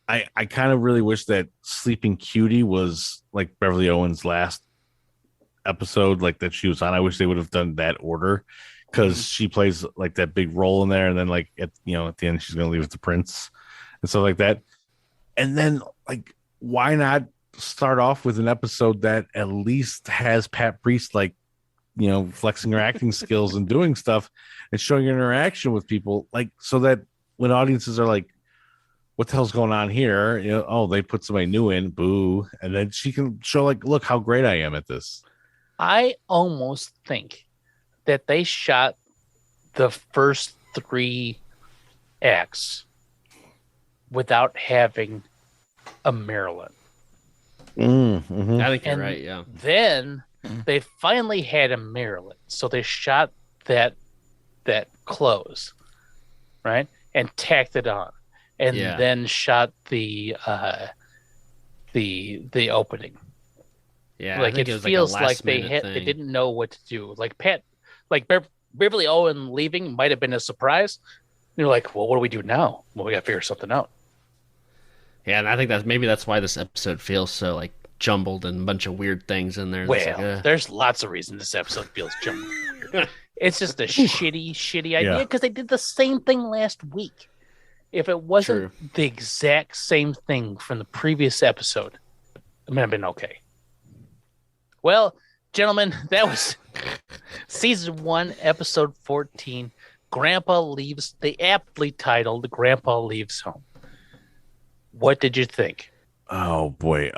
I kind of really wish that Sleeping Cutie was like Beverly Owens' last episode like that she was on. I wish they would have done that order because she plays like that big role in there, and then like at the end she's gonna leave with the prince and stuff like that. And then like why not start off with an episode that at least has Pat Priest like flexing her acting skills and doing stuff and showing her interaction with people, like so that when audiences are like, what the hell's going on here? Oh, they put somebody new in, boo. And then she can show like, look how great I am at this. I almost think that they shot the first 3 acts without having a Marilyn. I think you're right, yeah. Then they finally had a Marilyn. So they shot that close, right? And tacked it on. And then shot the opening. Yeah, like it feels like they didn't know what to do. Like Beverly Owens leaving might have been a surprise. You're like, well, what do we do now? Well, we got to figure something out. Yeah, and I think that's why this episode feels so like jumbled and a bunch of weird things in there. Well, there's lots of reasons this episode feels jumbled. It's just a shitty idea because they did the same thing last week. If it wasn't the exact same thing from the previous episode, it might have been okay. Well, gentlemen, that was season 1, episode 14. Grandpa leaves, the aptly titled Grandpa Leaves Home. What did you think? Oh boy.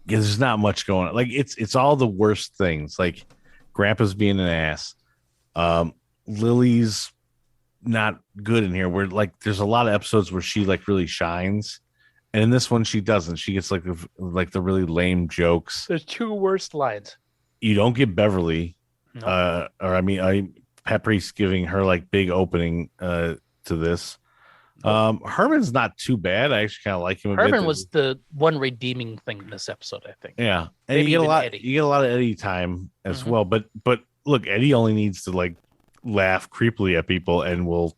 There's not much going on. Like it's all the worst things. Like Grandpa's being an ass. Lily's not good in here. Where like there's a lot of episodes where she like really shines, and in this one she doesn't. She gets like the really lame jokes. There's 2 worst lines. You don't get Beverly, Pat Priest giving her like big opening to this. Herman's not too bad. I actually kind of like him. Herman was the one redeeming thing in this episode, I think. Yeah, and you get a lot. Eddie. You get a lot of Eddie time as well. But look, Eddie only needs to like laugh creepily at people and will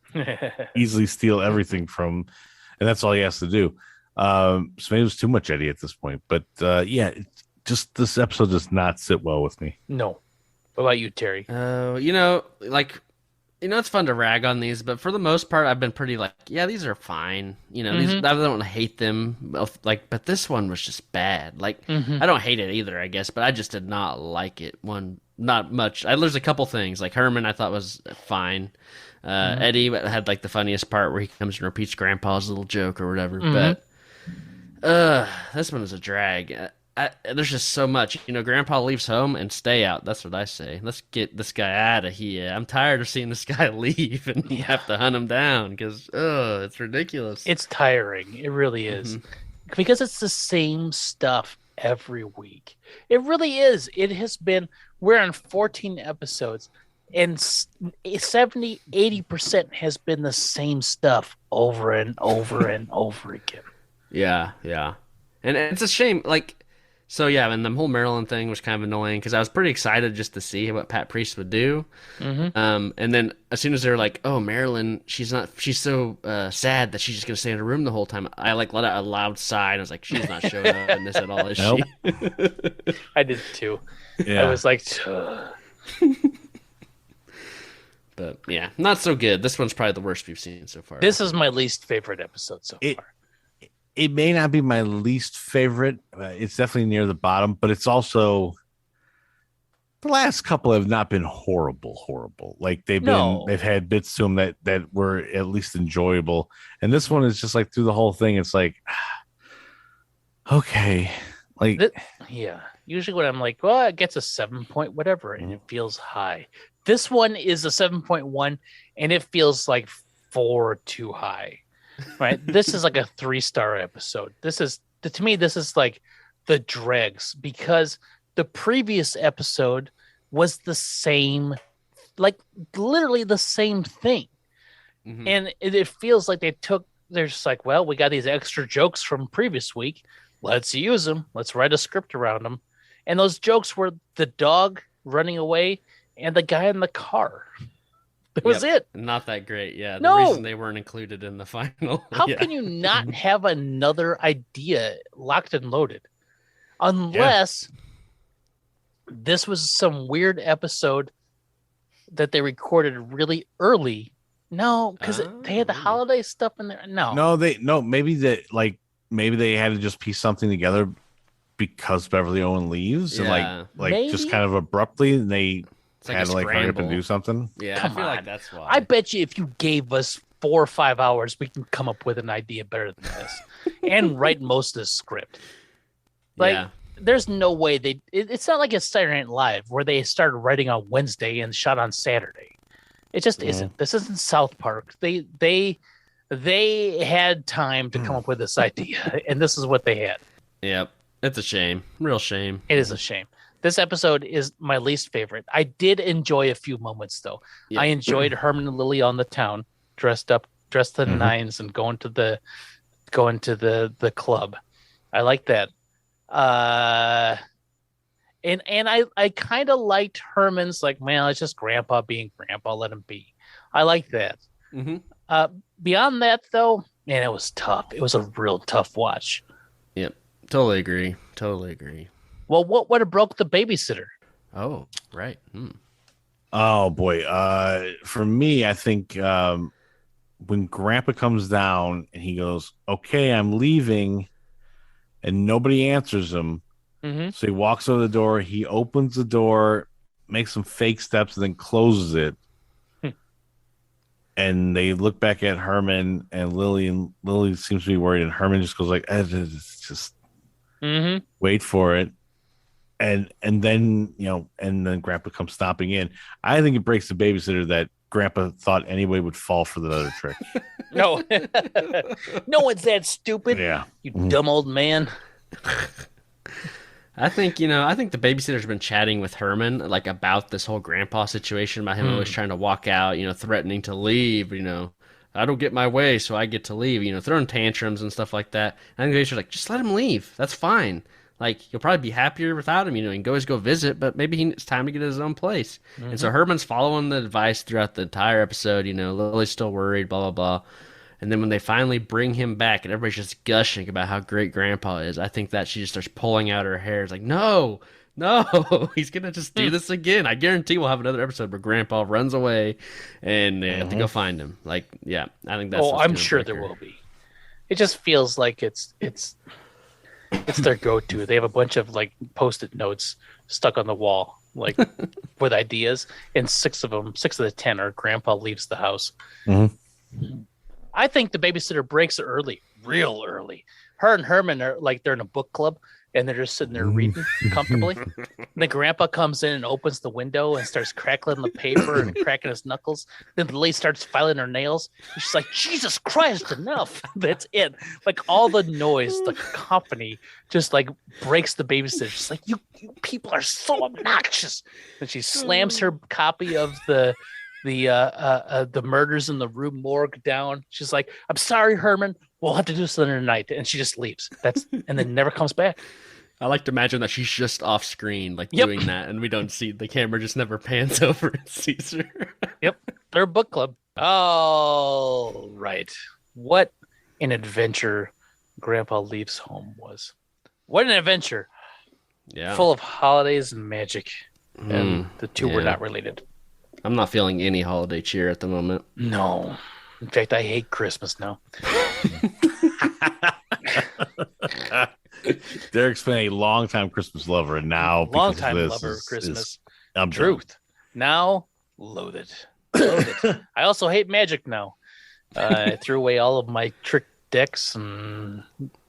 easily steal everything from, and that's all he has to do. So maybe it was too much Eddie at this point. But just this episode does not sit well with me. No. What about you, Terry? It's fun to rag on these, but for the most part, I've been pretty like, yeah, these are fine. These, I don't hate them. But this one was just bad. Like, I don't hate it either, I guess, but I just did not like it. Not much. There's a couple things. Like Herman, I thought was fine. Eddie had like the funniest part where he comes and repeats Grandpa's little joke or whatever. But this one is a drag. There's just so much. Grandpa leaves home and stay out. That's what I say. Let's get this guy out of here. I'm tired of seeing this guy leave and you have to hunt him down because, it's ridiculous. It's tiring. It really is. Because it's the same stuff every week. It really is. It has been, we're on 14 episodes and 70-80% has been the same stuff over and over and over again. Yeah. And it's a shame. And the whole Maryland thing was kind of annoying because I was pretty excited just to see what Pat Priest would do. And then as soon as they were like, "Oh, Marilyn, she's so sad that she's just gonna stay in her room the whole time," I like let out a loud sigh and I was like, "She's not showing up in this at all, is she?" I did too. Yeah. I was like, but yeah, not so good. This one's probably the worst we've seen so far. This is my least favorite episode so far. It may not be my least favorite. It's definitely near the bottom, but it's also the last couple have not been horrible. Like they've had bits to them that were at least enjoyable. And this one is just like through the whole thing. It's like, okay, usually when I'm like, well, it gets a 7 point whatever, and it feels high. This one is a 7.1 and it feels like 4 too high. Right, this is like a 3-star episode. To me, this is like the dregs because the previous episode was the same, like literally the same thing, and it feels like they're just like, well, we got these extra jokes from previous week, let's use them, let's write a script around them, and those jokes were the dog running away and the guy in the car. That was it. Not that great. Yeah. The reason they weren't included in the final. How can you not have another idea locked and loaded? Unless this was some weird episode that they recorded really early. No, because they had the holiday stuff in there. No, maybe they had to just piece something together because Beverly Owens leaves and like just kind of abruptly, and they had to like hurry up and do something. Yeah, I feel like that's why. I bet you if you gave us 4 or 5 hours, we can come up with an idea better than this and write most of the script. There's no way it's not like a Saturday Night Live where they started writing on Wednesday and shot on Saturday. It just isn't. This isn't South Park. They had time to come up with this idea, and this is what they had. Yep. It's a shame. Real shame. It is a shame. This episode is my least favorite. I did enjoy a few moments, though. Yep. I enjoyed Herman and Lily on the town, dressed to the nines and going to the club. I like that. And I kind of liked Herman's like, man, it's just Grandpa being Grandpa. Let him be. I like that. Mm-hmm. Beyond that, though, man, it was tough. It was a real tough watch. Yep. Totally agree. Well, what would have broke the babysitter? Oh, right. Oh, boy. For me, I think when Grandpa comes down and he goes, okay, I'm leaving, and nobody answers him. Mm-hmm. So he walks over the door. He opens the door, makes some fake steps, and then closes it. And they look back at Herman and Lily, and Lily seems to be worried. And Herman just goes like, just wait for it. And then, and then Grandpa comes stomping in. I think it breaks the babysitter that Grandpa thought anybody would fall for the other trick. No. No one's that stupid. Yeah. You dumb old man. I think the babysitter's been chatting with Herman like about this whole Grandpa situation, about him always trying to walk out, threatening to leave, I don't get my way, so I get to leave, throwing tantrums and stuff like that. And the babysitter's like, just let him leave. That's fine. Like, he'll probably be happier without him, he can always go visit, but maybe it's time to get his own place. Mm-hmm. And so Herman's following the advice throughout the entire episode, Lily's still worried, blah, blah, blah. And then when they finally bring him back and everybody's just gushing about how great Grandpa is, I think that she just starts pulling out her hair. It's like, no, he's going to just do this again. I guarantee we'll have another episode where Grandpa runs away and they have to go find him. Like, yeah, I think that's I'm sure there will be. It just feels like it's their go-to. They have a bunch of like Post-it notes stuck on the wall, like with ideas, and 6 of the 10 are Grandpa leaves the house. Mm-hmm. I think the babysitter breaks early, real early. Her and Herman are like they're in a book club and they're just sitting there reading comfortably. And then Grandpa comes in and opens the window and starts crackling the paper and cracking his knuckles. Then Lily starts filing her nails. And she's like, Jesus Christ, enough. That's it. Like all the noise, the company just like breaks the babysitter. She's like, you people are so obnoxious. And she slams her copy of the Murders in the Rue Morgue down. She's like, I'm sorry, Herman. We'll have to do something tonight. And she just leaves. And then never comes back. I like to imagine that she's just off screen, like doing that, and we don't see the camera just never pans over and sees her. Yep. They're book club. Oh, right. What an adventure Grandpa Leaves Home was. What an adventure. Yeah. Full of holidays and magic. And the two were not related. I'm not feeling any holiday cheer at the moment. No. In fact, I hate Christmas now. Derek's been a long-time Christmas lover, and now long-time lover of Christmas. Truth. Now, loathed. I also hate magic now. I threw away all of my trick decks and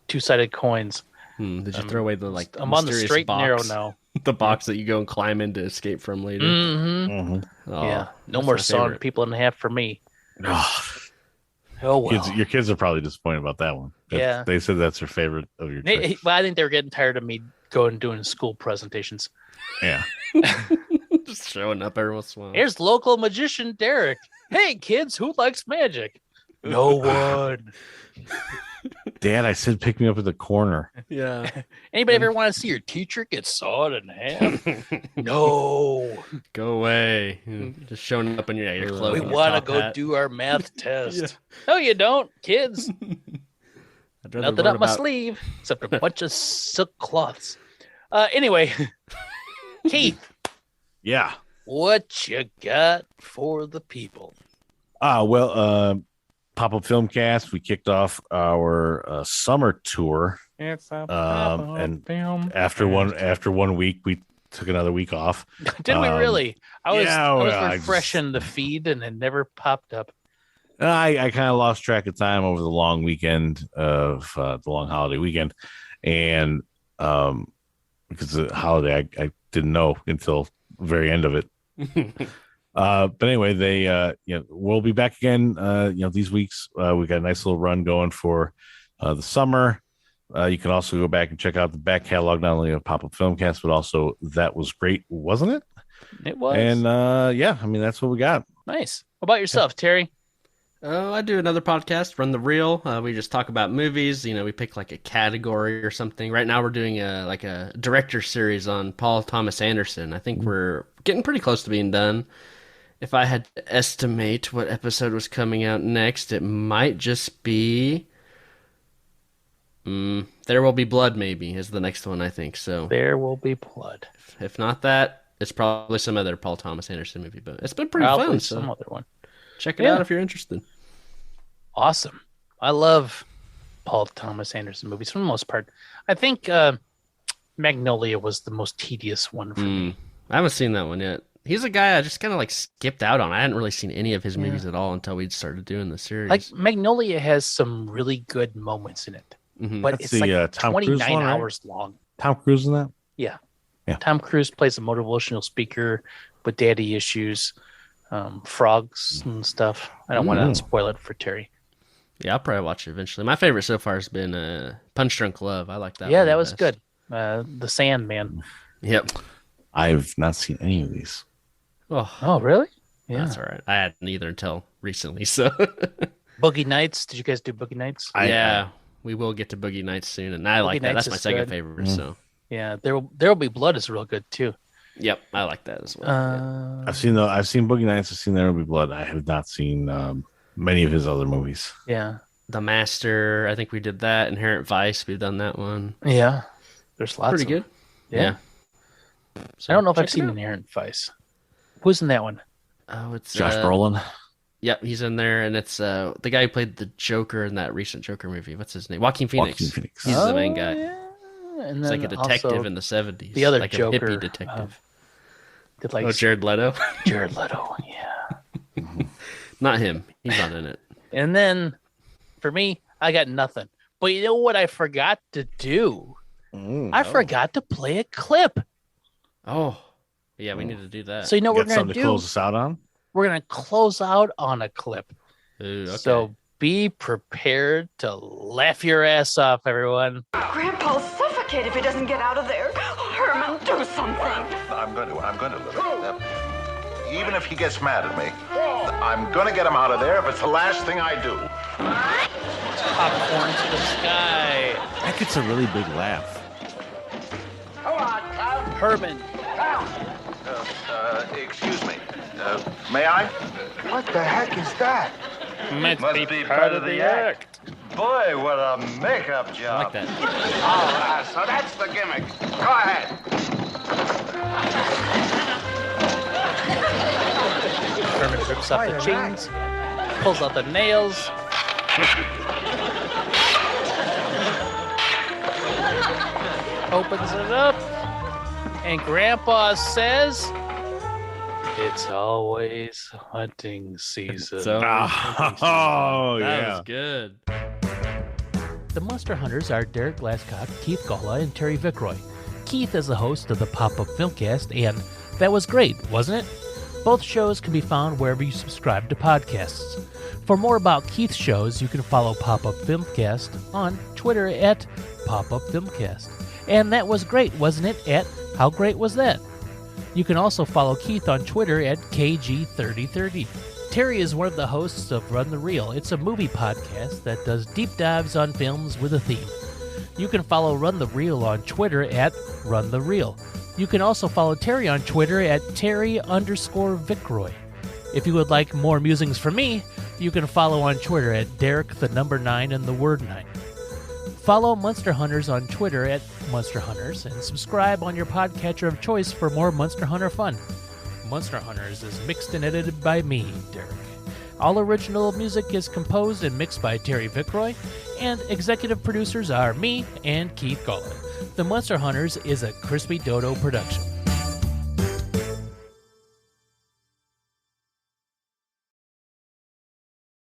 2-sided coins. Did you throw away the I'm on the straight and narrow now. The box that you go and climb in to escape from later. Mm-hmm. Mm-hmm. Oh, yeah. No more sawing people in half for me. Oh, well. Your kids are probably disappointed about that one. Yeah. They said that's their favorite of your tricks. Well, I think they were getting tired of me going and doing school presentations. Yeah. Just showing up every once in a while. Here's local magician Derek. Hey, kids, who likes magic? No one. Dad, I said pick me up at the corner. Yeah. Anybody ever want to see your teacher get sawed in half? No. Go away. Just showing up in your clothes. We want to go do our math test. Yeah. No, you don't, kids. Nothing up my sleeve except a bunch of silk cloths. Anyway, Keith, Yeah. what you got for the people? Well, Pop-Up Filmcast, we kicked off our summer tour. It's a And after one week, we took another week off. Did we really? I was I refreshing the feed and it never popped up. I kind of lost track of time over the long weekend of the long holiday weekend, and because the holiday I didn't know until the very end of it. But anyway, we'll be back again. These weeks we got a nice little run going for the summer. You can also go back and check out the back catalog, not only of Pop-Up Filmcast, but also That Was Great, Wasn't It? It was. And that's what we got. Nice. What about yourself, Terry? I do another podcast, Run the Reel. We just talk about movies. We pick like a category or something. Right now we're doing a director series on Paul Thomas Anderson. I think we're getting pretty close to being done. If I had to estimate what episode was coming out next, it might just be There Will Be Blood, maybe, is the next one, I think. So There Will Be Blood. If not that, it's probably some other Paul Thomas Anderson movie, but it's been pretty fun. So some other one. Check it out if you're interested. Awesome. I love Paul Thomas Anderson movies for the most part. I think Magnolia was the most tedious one for me. I haven't seen that one yet. He's a guy I just kind of like skipped out on. I hadn't really seen any of his movies at all until we started doing the series. Like Magnolia has some really good moments in it, but That's it's the, like Tom 29 Cruise one, right? hours long. Tom Cruise in that? Yeah. Yeah. Tom Cruise plays a motivational speaker with daddy issues, frogs and stuff. I don't want to spoil it for Terry. Yeah, I'll probably watch it eventually. My favorite so far has been Punch Drunk Love. I like that. Yeah, one that was best. good. The Sandman. Yep. I've not seen any of these. Oh, really? Yeah. That's all right. I hadn't either until recently. So Boogie Nights. Did you guys do Boogie Nights? We will get to Boogie Nights soon, and I like that. Nights That's my is second good. favorite. So Yeah, There Will Be Blood is real good too. yep, I like that as well. Yeah. I've seen Boogie Nights. I've seen There Will Be Blood. I have not seen many of his other movies. Yeah. The Master, I think we did that. Inherent Vice, we've done that one. Yeah. There's lots Pretty of good. them. Yeah. So, I don't know if check I've it seen out. Inherent Vice. Who's in that one? Oh, it's Josh Brolin. Yep, he's in there, and it's the guy who played the Joker in that recent Joker movie. What's his name? Joaquin Phoenix. He's the main guy. Yeah. And He's then like a detective also in the 70s. the other like Joker, a hippie detective. did like Jared Leto? Jared Leto. Yeah. Not him. He's not in it. And then for me, I got nothing. But you know what I forgot to do? I forgot to play a clip. Oh, yeah, we need to do that. So you know what Got we're something gonna to do? close us out on? We're gonna close out on a clip. Ooh, okay. So be prepared to laugh your ass off, everyone. Grandpa'll suffocate if he doesn't get out of there. Herman, do something. I'm going to, Lily. Even if he gets mad at me, I'm going to get him out of there if it's the last thing I do. Popcorn to the sky. That gets a really big laugh. Herman. Excuse me. May I? What the heck is that? Must be part of the act. Boy, what a makeup I job. like that. Oh, so that's the gimmick. Go ahead. Herman rips off the chains, pulls out the nails. Opens it up, and Grandpa says, "It's always hunting season." So, Oh, that yeah. was good. The Munster Hunters are Derek Glascock, Keith Gawla, and Terry Vickroy. Keith is the host of the Pop-Up Filmcast, and That Was Great, Wasn't It? Both shows can be found wherever you subscribe to podcasts. For more about Keith's shows, you can follow Pop-Up Filmcast on Twitter at Pop-Up Filmcast. And That Was Great, Wasn't It? At How Great Was That? You can also follow Keith on Twitter at KG3030. Terry is one of the hosts of Run the Reel. It's a movie podcast that does deep dives on films with a theme. You can follow Run the Reel on Twitter at Run the Reel. You can also follow Terry on Twitter at Terry_Vickroy. If you would like more musings from me, you can follow on Twitter at Derek9 and the word 9. Follow Munster Hunters on Twitter at Munster Hunters and subscribe on your podcatcher of choice for more Munster Hunter fun. Munster Hunters is mixed and edited by me, Derek. All original music is composed and mixed by Terry Vickroy, and executive producers are me and Keith Gawla. The Munster Hunters is a Krispy Dodo production.